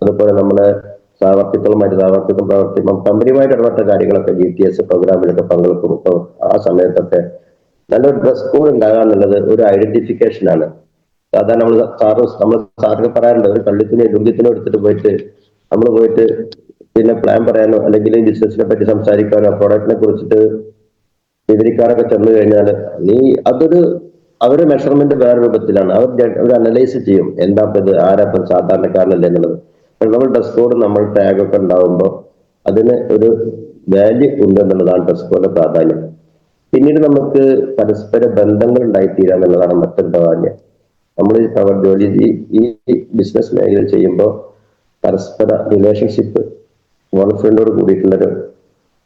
അതുപോലെ നമ്മളെ സാവർത്തിത്വം പ്രവർത്തിക്കും കമ്പനിയുമായിട്ട് ഇടപെട്ട കാര്യങ്ങളൊക്കെ GTS പ്രോഗ്രാമിലൊക്കെ പങ്കെടുക്കും. ഇപ്പോൾ ആ സമയത്തൊക്കെ നല്ലൊരു ഡ്രസ് കോഡ് ഉണ്ടാകുക എന്നുള്ളത് ഒരു ഐഡന്റിഫിക്കേഷൻ ആണ്. സാധാരണ നമ്മൾ സാറിന് പറയാറുണ്ട്, ഒരു കള്ളിത്തിനോ ലുങ്കിത്തിനോ എടുത്തിട്ട് പോയിട്ട് നമ്മൾ പോയിട്ട് പിന്നെ പ്ലാൻ പറയാനോ അല്ലെങ്കിൽ ബിസിനസിനെ പറ്റി സംസാരിക്കാനോ പ്രോഡക്റ്റിനെ കുറിച്ചിട്ട് വിവരിക്കാനൊക്കെ ചെന്ന് കഴിഞ്ഞാൽ അവരുടെ മെഷർമെന്റ് വേറെ രൂപത്തിലാണ്. അവർ അനലൈസ് ചെയ്യും, എന്താ ഇത്, ആരാപ്പം സാധാരണക്കാരനല്ലേ എന്നുള്ളത്. നമ്മൾ ഡ്രസ് കോഡ്, നമ്മൾ ടാഗ് ഒക്കെ ഉണ്ടാവുമ്പോൾ അതിന് ഒരു വാല്യൂ ഉണ്ട് എന്നുള്ളതാണ് ഡ്രസ് കോഡിന്റെ പ്രാധാന്യം. പിന്നീട് നമുക്ക് പരസ്പര ബന്ധങ്ങൾ ഉണ്ടായിത്തീരുക എന്നുള്ളതാണ് മറ്റൊരു പ്രാധാന്യം. നമ്മൾ ജോലി ഈ ബിസിനസ് മേഖല ചെയ്യുമ്പോൾ പരസ്പര റിലേഷൻഷിപ്പ്, ഫ്രണ്ടോട് കൂടിയിട്ടുള്ളൊരു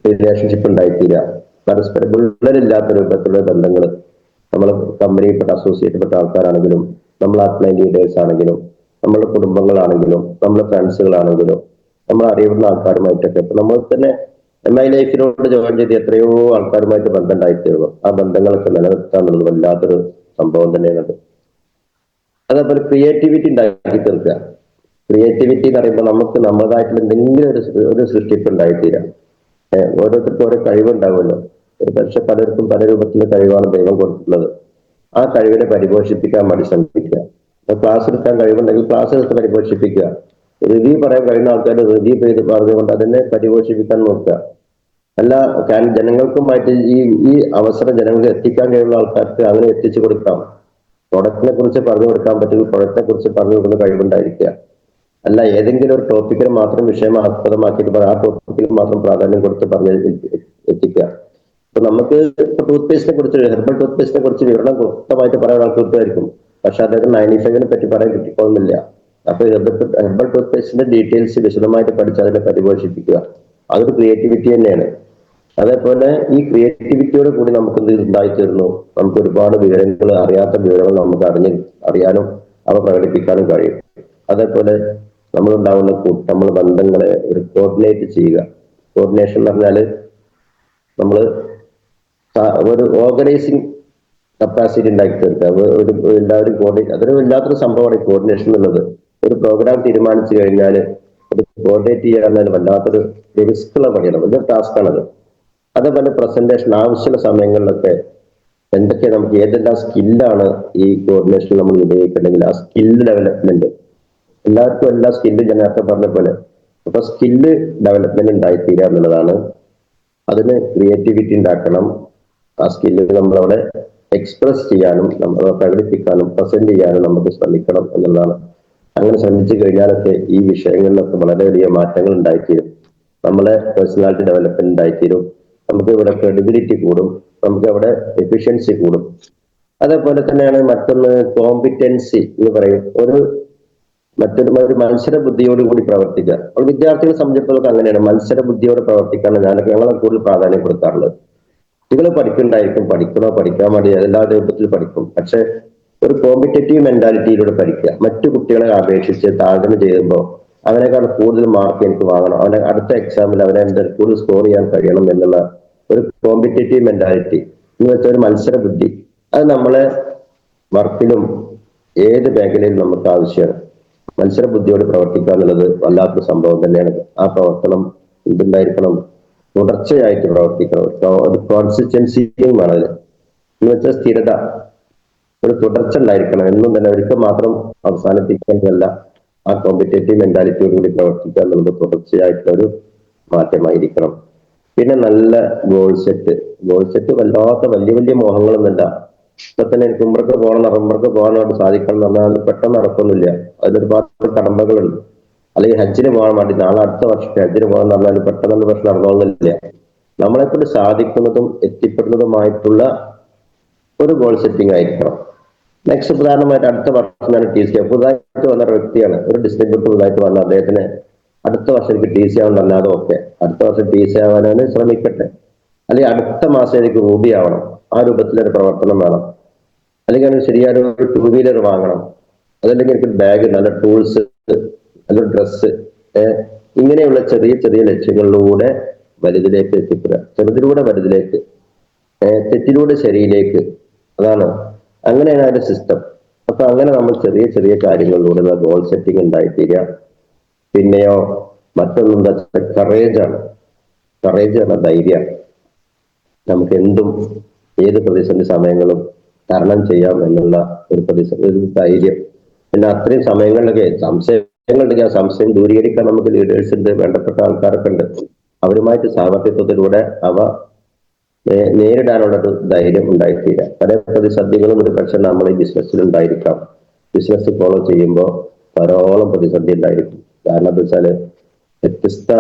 റിലേഷൻഷിപ്പ് ഉണ്ടായിത്തീരുക. പരസ്പരം വിള്ളലില്ലാത്ത രൂപത്തിലുള്ള ബന്ധങ്ങൾ, നമ്മൾ കമ്പനിയിൽപ്പെട്ട അസോസിയേറ്റപ്പെട്ട ആൾക്കാരാണെങ്കിലും, നമ്മൾ അപ്ലൈൻ ലീഡേഴ്സ് ആണെങ്കിലും, നമ്മുടെ കുടുംബങ്ങളാണെങ്കിലും, നമ്മുടെ ഫ്രണ്ട്സുകളാണെങ്കിലും, നമ്മൾ അറിയുന്ന ആൾക്കാരുമായിട്ടൊക്കെ ഇപ്പൊ നമ്മൾ തന്നെ MI ലൈഫിനോട് ജോയിൻ ചെയ്ത് എത്രയോ ആൾക്കാരുമായിട്ട് ബന്ധം ഉണ്ടായിത്തീരുന്നു. ആ ബന്ധങ്ങളൊക്കെ നിലനിർത്താൻ എന്നുള്ളത് വല്ലാത്തൊരു സംഭവം തന്നെയാണ്. അതേപോലെ ക്രിയേറ്റിവിറ്റി ഉണ്ടാക്കി തീർക്കുക. ക്രിയേറ്റിവിറ്റി എന്ന് പറയുമ്പോൾ നമുക്ക് നമ്മളതായിട്ടുള്ള എന്തെങ്കിലും ഒരു സൃഷ്ടിപ്പ് ഉണ്ടായിത്തീരാം. ഓരോരുത്തർക്കും ഓരോ കഴിവുണ്ടാവുമല്ലോ. പക്ഷെ പലർക്കും പല രൂപത്തിലുള്ള കഴിവാണ് ദൈവം കൊടുക്കുന്നത്. ആ കഴിവിനെ പരിപോഷിപ്പിക്കാൻ വേണ്ടി ശ്രമിക്കുക. ക്ലാസ് എടുക്കാൻ കഴിവുണ്ടെങ്കിൽ ക്ലാസ് എടുത്ത് പരിപോഷിപ്പിക്കുക. റിവ്യൂ പറയാൻ കഴിയുന്ന ആൾക്കാർ റിവ്യൂ ചെയ്ത് പറഞ്ഞുകൊണ്ട് അതിനെ പരിപോഷിപ്പിക്കാൻ നോക്കുക. അല്ല, ജനങ്ങൾക്കുമായിട്ട് ഈ അവസരം ജനങ്ങൾക്ക് എത്തിക്കാൻ കഴിയുന്ന ആൾക്കാർക്ക് അങ്ങനെ എത്തിച്ചു കൊടുക്കാം. പ്രൊഡക്റ്റിനെ കുറിച്ച് പറഞ്ഞു കൊടുക്കാൻ പറ്റുമെങ്കിൽ പ്രൊഡക്റ്റിനെ കുറിച്ച് പറഞ്ഞു കൊടുക്കുന്ന കഴിവുണ്ടായിരിക്കുക. അല്ല, ഏതെങ്കിലും ഒരു ടോപ്പിക്കിന് മാത്രം വിഷയമാസ്പദമാക്കിയിട്ട് ആ ടോപ്പിക്കിൽ മാത്രം പ്രാധാന്യം കൊടുത്ത് പറഞ്ഞ് എത്തിക്കുക. അപ്പൊ നമുക്ക് ടൂത്ത് പേസ്റ്റിനെ കുറിച്ച്, ഹെർബൽ ടൂത്ത് പേസ്റ്റിനെ കുറിച്ച് വിവരണം വ്യക്തമായിട്ട് പറയാൻ ആൾക്ക് കിട്ടുമായിരിക്കും. പക്ഷെ അദ്ദേഹം 95 പറ്റി പറയാൻ കിട്ടിക്കൊള്ളുന്നില്ല. അപ്പൊ ഹെർബൽ ടൂത്ത് പേസ്റ്റിന്റെ ഡീറ്റെയിൽസ് വിശദമായിട്ട് പഠിച്ച് അതിനെ പരിപോഷിപ്പിക്കുക. അതൊരു ക്രിയേറ്റിവിറ്റി തന്നെയാണ്. അതേപോലെ ഈ ക്രിയേറ്റിവിറ്റിയോട് കൂടി നമുക്ക് എന്ത് ഉണ്ടായിത്തീരുന്നു, നമുക്ക് ഒരുപാട് വിവരങ്ങൾ, അറിയാത്ത വിവരങ്ങൾ നമുക്ക് അറിയാനും അവ പ്രകടിപ്പിക്കാനും കഴിയും. അതേപോലെ നമ്മളുണ്ടാവുന്ന നമ്മൾ ബന്ധങ്ങളെ ഒരു കോർഡിനേറ്റ് ചെയ്യുക. കോർഡിനേഷൻ എന്ന് പറഞ്ഞാല് നമ്മൾ ഒരു ഓർഗനൈസിങ് കപ്പാസിറ്റി ഉണ്ടാക്കി തീർക്കുക. എല്ലാവരും അതൊരു വല്ലാത്തൊരു സംഭവമാണ് ഈ കോർഡിനേഷൻ എന്നുള്ളത്. ഒരു പ്രോഗ്രാം തീരുമാനിച്ചു കഴിഞ്ഞാൽ അത് കോർഡിനേറ്റ് ചെയ്യാൻ വല്ലാത്തൊരു റിസ്ക് ഉള്ള പണിയാണ്, വലിയ ടാസ്ക് ആണത്. അതേപോലെ പ്രസന്റേഷൻ ആവശ്യമുള്ള സമയങ്ങളിലൊക്കെ എന്തൊക്കെ നമുക്ക് ഏതെല്ലാം സ്കില്ലാണ് ഈ കോർഡിനേഷനിൽ നമ്മൾ ഉപയോഗിക്കണമെങ്കിൽ ആ സ്കില്ല് ഡെവലപ്മെന്റ് എല്ലാവർക്കും എല്ലാ സ്കില്ലും ഞാൻ നേരത്തെ പറഞ്ഞ പോലെ അപ്പൊ സ്കില്ല് ഡെവലപ്മെന്റ് ഉണ്ടായിത്തീരുക എന്നുള്ളതാണ്. അതിന് ക്രിയേറ്റിവിറ്റി ഉണ്ടാക്കണം. ആ സ്കില്ല് നമ്മളവിടെ എക്സ്പ്രസ് ചെയ്യാനും നമ്മൾ പ്രകടിപ്പിക്കാനും പ്രസന്റ് ചെയ്യാനും നമുക്ക് ശ്രമിക്കണം എന്നുള്ളതാണ്. അങ്ങനെ ശ്രമിച്ചു കഴിഞ്ഞാലൊക്കെ ഈ വിഷയങ്ങളിലൊക്കെ വളരെ വലിയ മാറ്റങ്ങൾ ഉണ്ടായിത്തീരും. നമ്മളെ പേഴ്സണാലിറ്റി ഡെവലപ്മെന്റ് ഉണ്ടായിത്തീരും. നമുക്ക് ഇവിടെ ക്രെഡിബിലിറ്റി കൂടും, നമുക്ക് അവിടെ എഫിഷ്യൻസി കൂടും. അതേപോലെ തന്നെയാണ് മറ്റൊന്ന് കോമ്പിറ്റൻസി എന്ന് പറയും. ഒരു മത്സര ബുദ്ധിയോട് കൂടി പ്രവർത്തിക്കുക. അപ്പോൾ വിദ്യാർത്ഥികളെ സംബന്ധിച്ചിടത്തോളം അങ്ങനെയാണ്, മത്സര ബുദ്ധിയോട് പ്രവർത്തിക്കാണ് ഞങ്ങളെ കൂടുതൽ പ്രാധാന്യം കൊടുക്കാറുള്ളത്. കുട്ടികൾ പഠിക്കണ്ടായിരിക്കും, പഠിക്കണോ പഠിക്കാൻ വേണ്ടി എല്ലാ രൂപത്തിൽ പഠിക്കും. പക്ഷെ ഒരു കോമ്പറ്റേറ്റീവ് മെന്റാലിറ്റിയിലൂടെ പഠിക്കുക. മറ്റു കുട്ടികളെ അപേക്ഷിച്ച് താരതമ്യം ചെയ്യുമ്പോൾ അവനേക്കാൾ കൂടുതൽ മാർക്ക് എനിക്ക് വാങ്ങണം, അവനെ അടുത്ത എക്സാമിൽ അവനെ കൂടുതൽ സ്കോർ ചെയ്യാൻ കഴിയണം എന്നുള്ള ഒരു കോമ്പറ്റേറ്റീവ് മെന്റാലിറ്റി എന്ന് വെച്ചാൽ ഒരു മത്സര ബുദ്ധി. അത് നമ്മളെ വർക്കിലും ഏത് മേഖലയിലും നമുക്ക് ആവശ്യമാണ്. മത്സര ബുദ്ധിയോട് പ്രവർത്തിക്കുക എന്നുള്ളത് വല്ലാത്തൊരു സംഭവം തന്നെയാണ്. ആ പ്രവർത്തനം എന്തുണ്ടായിരിക്കണം, തുടർച്ചയായിട്ട് പ്രവർത്തിക്കണം. ഒരു കോൺസിസ്റ്റൻസിയും വേണം അതിന്. എന്ന് വെച്ചാൽ സ്ഥിരത, ഒരു തുടർച്ച ഉണ്ടായിരിക്കണം. എന്നും തന്നെ ഒരിക്കൽ മാത്രം അവസാനിപ്പിക്കേണ്ടതല്ല. ആ കോമ്പറ്റേറ്റീവ് മെന്റാലിറ്റിയോട് കൂടി പ്രവർത്തിക്കുക എന്നുള്ളത് തുടർച്ചയായിട്ടുള്ള ഒരു മാറ്റമായിരിക്കണം. പിന്നെ നല്ല ഗോൾ സെറ്റ് വല്ലാത്ത വലിയ വലിയ മോഹങ്ങളൊന്നുമില്ല. ഇപ്പൊ തന്നെ എനിക്ക് ഉംറക്ക് പോകാനായിട്ട് സാധിക്കണം എന്ന് പറഞ്ഞാൽ പെട്ടെന്ന് നടക്കൊന്നുമില്ല. അതിലൊരുപാട് കടമ്പകളുണ്ട്. അല്ലെങ്കിൽ ഹജ്ജിന് പോകാൻ വേണ്ടി നാളെ അടുത്ത വർഷത്തെ ഹജ്ജിന് പോകാൻ പറഞ്ഞാൽ പെട്ടെന്ന് പ്രശ്നം നടന്നോന്നില്ല. നമ്മളെക്കൊണ്ട് സാധിക്കുന്നതും എത്തിപ്പെടുന്നതുമായിട്ടുള്ള ഒരു ഗോൾ സെറ്റിംഗ് ആയിരിക്കണം. നെക്സ്റ്റ് പ്രധാനമായിട്ട് അടുത്ത വർഷം ഞാൻ ടി സി പുതുതായിട്ട് വന്ന വ്യക്തിയാണ്, ഒരു ഡിസ്ട്രിബ്യൂട്ടർ പുതുതായിട്ട് വന്ന അദ്ദേഹത്തിന് അടുത്ത വർഷം എനിക്ക് ടി സി ആവണം അല്ലാതെ ഓക്കെ, അടുത്ത വർഷം ടി സി ആവാനാണ് ശ്രമിക്കട്ടെ. അല്ലെങ്കിൽ അടുത്ത മാസം എനിക്ക് റൂബി ആവണം, ആ രൂപത്തിലൊരു പ്രവർത്തനം വേണം. അല്ലെങ്കിൽ അതിന് ശരിയായ ഒരു 2 വീലർ വാങ്ങണം, അതല്ലെങ്കിൽ എനിക്ക് ബാഗ്, നല്ല ടൂൾസ്, നല്ലൊരു ഡ്രസ്സ്, ഇങ്ങനെയുള്ള ചെറിയ ചെറിയ ലക്ഷ്യങ്ങളിലൂടെ വലുതിലേക്ക് എത്തിപ്പെടുക. ചെറുതിലൂടെ വലുതിലേക്ക്, തെറ്റിലൂടെ ശരിയിലേക്ക്. അതാണ്, അങ്ങനെയാണ് അതിന്റെ സിസ്റ്റം. അപ്പൊ അങ്ങനെ നമ്മൾ ചെറിയ ചെറിയ കാര്യങ്ങളിലൂടെ ഗോൾ സെറ്റിംഗ് ഉണ്ടായിത്തീരുക. പിന്നെയോ മറ്റൊന്നെന്താ വെച്ചാൽ കറേജ് എന്ന ധൈര്യം. നമുക്ക് എന്തും ഏത് പ്രതിസന്ധി സമയങ്ങളും തരണം ചെയ്യാം എന്നുള്ള ഒരു ധൈര്യം. പിന്നെ അത്രയും സമയങ്ങളിലൊക്കെ സംശയങ്ങളുണ്ടെങ്കിൽ ആ സംശയം ദൂരീകരിക്കാൻ നമുക്ക് ലീഡേഴ്സ് ഉണ്ട്, വേണ്ടപ്പെട്ട ആൾക്കാരൊക്കെ ഉണ്ട്. അവരുമായിട്ട് സാമർത്ഥ്യത്വത്തിലൂടെ അവ നേരിടാനുള്ള ധൈര്യം ഉണ്ടായിത്തീരാം. പല പ്രതിസന്ധികളും ഒരു പക്ഷെ നമ്മൾ ഈ ബിസിനസ്സിൽ ഉണ്ടായിരിക്കാം. ബിസിനസ് ഫോളോ ചെയ്യുമ്പോൾ ധാരാളം പ്രതിസന്ധി ഉണ്ടായിരിക്കും. കാരണം എന്താ വെച്ചാല് വ്യത്യസ്ത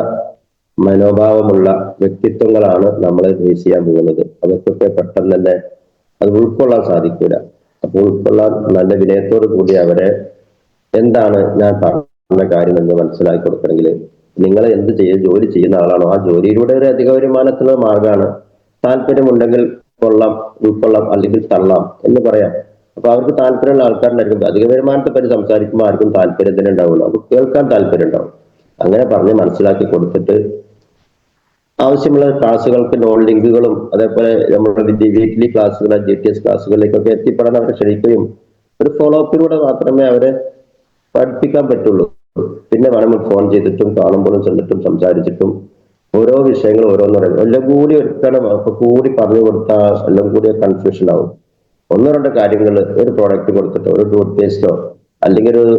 മനോഭാവമുള്ള വ്യക്തിത്വങ്ങളാണ് നമ്മളെ ഫേസ് ചെയ്യാൻ പോകുന്നത്. അവർക്കൊക്കെ പെട്ടെന്ന് തന്നെ അത് ഉൾക്കൊള്ളാൻ സാധിക്കില്ല. അപ്പോൾ ഉൾക്കൊള്ളാൻ നല്ല വിനയത്തോടു കൂടി അവരെ എന്താണ് ഞാൻ പറഞ്ഞ കാര്യം എന്ന് മനസ്സിലാക്കി കൊടുക്കണമെങ്കിൽ, നിങ്ങൾ എന്ത് ജോലി ചെയ്യുന്ന ആളാണോ ആ ജോലിയിലൂടെ ഒരു അധിക വരുമാനത്തിനുള്ള മാർഗമാണ്. താല്പര്യമുണ്ടെങ്കിൽ ഉൾക്കൊള്ളാം, അല്ലെങ്കിൽ തള്ളാം എന്ന് പറയാം. അപ്പൊ അവർക്ക് താല്പര്യമുള്ള ആൾക്കാരുണ്ടായിരിക്കും. അധിക വരുമാനത്തെ പറ്റി സംസാരിക്കുമ്പോൾ ആർക്കും താല്പര്യത്തിന് ഉണ്ടാവുള്ളൂ, അത് കേൾക്കാൻ താല്പര്യം ഉണ്ടാവും. അങ്ങനെ പറഞ്ഞ് മനസ്സിലാക്കി കൊടുത്തിട്ട് ആവശ്യമുള്ള ക്ലാസ്സുകൾക്ക് നോൺ ലിങ്കുകളും അതേപോലെ നമ്മുടെ വീക്ക്ലി ക്ലാസ്സുകൾ, GTS ക്ലാസ്സുകളിലേക്കൊക്കെ എത്തിപ്പെടാൻ അവരെ ക്ഷണിക്കുകയും ഒരു ഫോളോ അപ്പിലൂടെ മാത്രമേ അവരെ പഠിപ്പിക്കാൻ പറ്റുള്ളൂ. പിന്നെ വേണമെങ്കിൽ ഫോൺ ചെയ്തിട്ടും കാണുമ്പോഴും ചെന്നിട്ടും സംസാരിച്ചിട്ടും ഓരോ വിഷയങ്ങൾ ഓരോന്ന് പറയുന്നത് എല്ലാം കൂടി ഒരുക്കണം. അപ്പൊ കൂടി പറഞ്ഞു കൊടുത്താൽ എല്ലാം കൂടി കൺഫ്യൂഷൻ ആവും. 1-2 കാര്യങ്ങൾ, ഒരു പ്രോഡക്റ്റ് കൊടുത്തിട്ടോ ഒരു ടൂത്ത് പേസ്റ്റോ അല്ലെങ്കിൽ ഒരു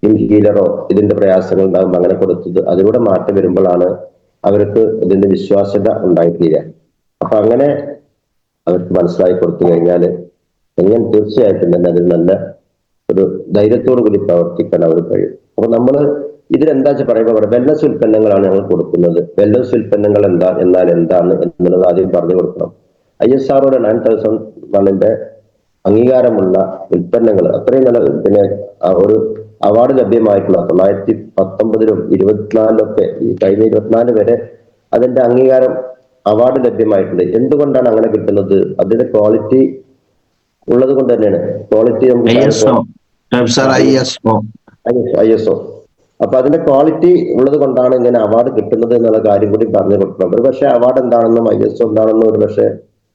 ഇൻഹീലറോ ഇതിന്റെ പ്രയാസങ്ങൾ ഉണ്ടാകുമ്പോൾ അങ്ങനെ കൊടുത്തത് അതിലൂടെ മാറ്റം വരുമ്പോഴാണ് അവർക്ക് ഇതിന്റെ വിശ്വാസ്യത ഉണ്ടായിത്തീരുക. അപ്പൊ അങ്ങനെ അവർക്ക് മനസ്സിലാക്കി കൊടുത്തു കഴിഞ്ഞാൽ എങ്ങനെ തീർച്ചയായിട്ടും തന്നെ അതിൽ നല്ല ഒരു ധൈര്യത്തോടു കൂടി പ്രവർത്തിക്കാൻ അവർ കഴിയും. അപ്പൊ നമ്മള് ഇതിലെന്താ വെച്ചാൽ പറയുമ്പോൾ വെൽനസ് ഉൽപ്പന്നങ്ങളാണ് ഞങ്ങൾ കൊടുക്കുന്നത്. വെൽനസ് ഉൽപ്പന്നങ്ങൾ എന്നാൽ എന്താണ് എന്നുള്ളത് ആദ്യം പറഞ്ഞു കൊടുക്കണം. ISRO 9001 അംഗീകാരമുള്ള ഉൽപ്പന്നങ്ങൾ അത്രയും നല്ല, പിന്നെ ഒരു അവാർഡ് ലഭ്യമായിട്ടുള്ള 1919-ലും 24-ലൊക്കെ ഈ കഴിഞ്ഞ 24 വരെ അതിന്റെ അംഗീകാരം അവാർഡ് ലഭ്യമായിട്ടുണ്ട്. എന്തുകൊണ്ടാണ് അങ്ങനെ കിട്ടുന്നത്? അതിന്റെ ക്വാളിറ്റി ഉള്ളത് കൊണ്ട് തന്നെയാണ്. Quality ISO. അപ്പൊ അതിന്റെ ക്വാളിറ്റി ഉള്ളത് കൊണ്ടാണ് ഇങ്ങനെ അവാർഡ് കിട്ടുന്നത് എന്നുള്ള കാര്യം കൂടി പറഞ്ഞു കൊടുക്കണം. ഒരു പക്ഷേ അവാർഡ് എന്താണെന്നും ISO എന്താണെന്നും ഒരു പക്ഷേ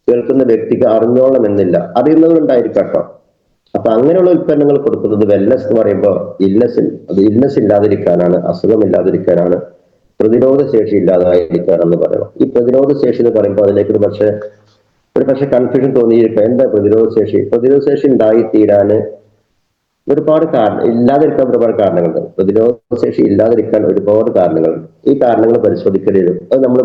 കേൾക്കുന്ന വ്യക്തിക്ക് അറിഞ്ഞോളം എന്നില്ല, അറിയുന്നതുകൊണ്ടായിരിക്കും കേട്ടോ. അപ്പൊ അങ്ങനെയുള്ള ഉൽപ്പന്നങ്ങൾ കൊടുക്കുന്നത് വെൽനസ് എന്ന് പറയുമ്പോൾ ഇൽനെസ് ഇല്ലാതിരിക്കാനാണ്, അസുഖമില്ലാതിരിക്കാനാണ്, പ്രതിരോധ ശേഷി ഇല്ലാതായിരിക്കാനെന്ന് പറയണം. ഈ പ്രതിരോധ ശേഷി എന്ന് പറയുമ്പോൾ അതിലേക്ക് പക്ഷേ ഒരു പക്ഷെ കൺഫ്യൂഷൻ തോന്നിയിരിക്കുക, എന്താ പ്രതിരോധ ശേഷി ഉണ്ടായിത്തീരാന് ഒരുപാട് കാരണം ഇല്ലാതിരിക്കാൻ ഒരുപാട് കാരണങ്ങളുണ്ട്. പ്രതിരോധ ശേഷി ഇല്ലാതിരിക്കാൻ ഒരുപാട് കാരണങ്ങളുണ്ട്. ഈ കാരണങ്ങൾ പരിശോധിക്കേണ്ടി അത് നമ്മൾ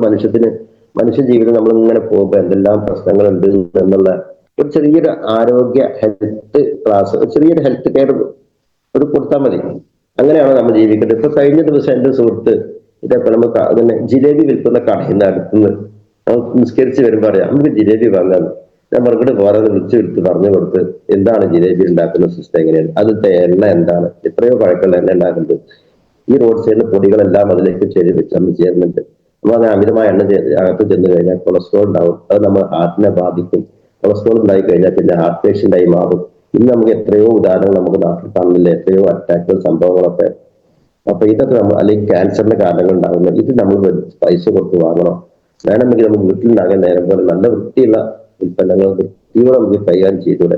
മനുഷ്യ ജീവിതം നമ്മൾ ഇങ്ങനെ പോകുമ്പോൾ എന്തെല്ലാം പ്രശ്നങ്ങളുണ്ട് എന്നുള്ള ഒരു ചെറിയൊരു ആരോഗ്യ ഹെൽത്ത് ക്ലാസ്, ഒരു ചെറിയൊരു ഹെൽത്ത് കെയർ ഒരു കൊടുത്താൽ മതി. അങ്ങനെയാണ് നമ്മൾ ജീവിക്കേണ്ടത്. ഇപ്പൊ കഴിഞ്ഞ ദിവസം എന്റെ സുഹൃത്ത് ഇതേപോലെ നമുക്ക് അതിനെ ജിലേബി വിൽക്കുന്ന കടയിൽ നിന്ന് അടുത്തുനിന്ന് നിസ്കരിച്ച് വരുമ്പോ അറിയാം നമുക്ക് ജിലേബി വാങ്ങാന്ന്. ഞാൻ മറുപടി പോരാതെ വിളിച്ചു വിളിച്ച് പറഞ്ഞു കൊടുത്ത് എന്താണ് ജിലേബി ഉണ്ടാക്കുന്ന സിസ്റ്റം എങ്ങനെയാണ്, അതിന്റെ എണ്ണ എന്താണ്, എത്രയോ പഴക്കമുള്ള എണ്ണ ഉണ്ടാക്കുന്നത്, ഈ റോഡ് സൈഡിലെ പൊടികളെല്ലാം അതിലേക്ക് നമ്മൾ ചേരുന്നുണ്ട്. നമ്മൾ അങ്ങനെ അമിതമായ എണ്ണ അകത്ത് ചെന്ന് കഴിഞ്ഞാൽ കൊളസ്ട്രോൾ ഉണ്ടാവും, അത് നമ്മൾ ഹാർട്ടിനെ ബാധിക്കും. കൊളസ്ട്രോൾ ഉണ്ടായി കഴിഞ്ഞാൽ പിന്നെ ഹാർട്ട് പേഷ്യന്റായി മാറും. ഇന്ന് നമുക്ക് എത്രയോ ഉദാഹരണങ്ങൾ നമുക്ക് നാട്ടിൽ കാണുന്നില്ല, എത്രയോ അറ്റാക്കുകൾ സംഭവങ്ങളൊക്കെ. അപ്പൊ ഇതൊക്കെ നമ്മൾ അല്ലെങ്കിൽ ക്യാൻസറിന്റെ കാരണങ്ങൾ ഉണ്ടാകുന്നു. ഇത് നമ്മൾ പൈസ കൊടുത്ത് വാങ്ങണം. വേണമെങ്കിൽ നമുക്ക് വീട്ടിലുണ്ടാകാൻ നേരം പോലെ നല്ല വൃത്തിയുള്ള ഉൽപ്പന്നങ്ങൾ വൃത്തിയോടെ നമുക്ക് കൈകാര്യം ചെയ്തൂടെ.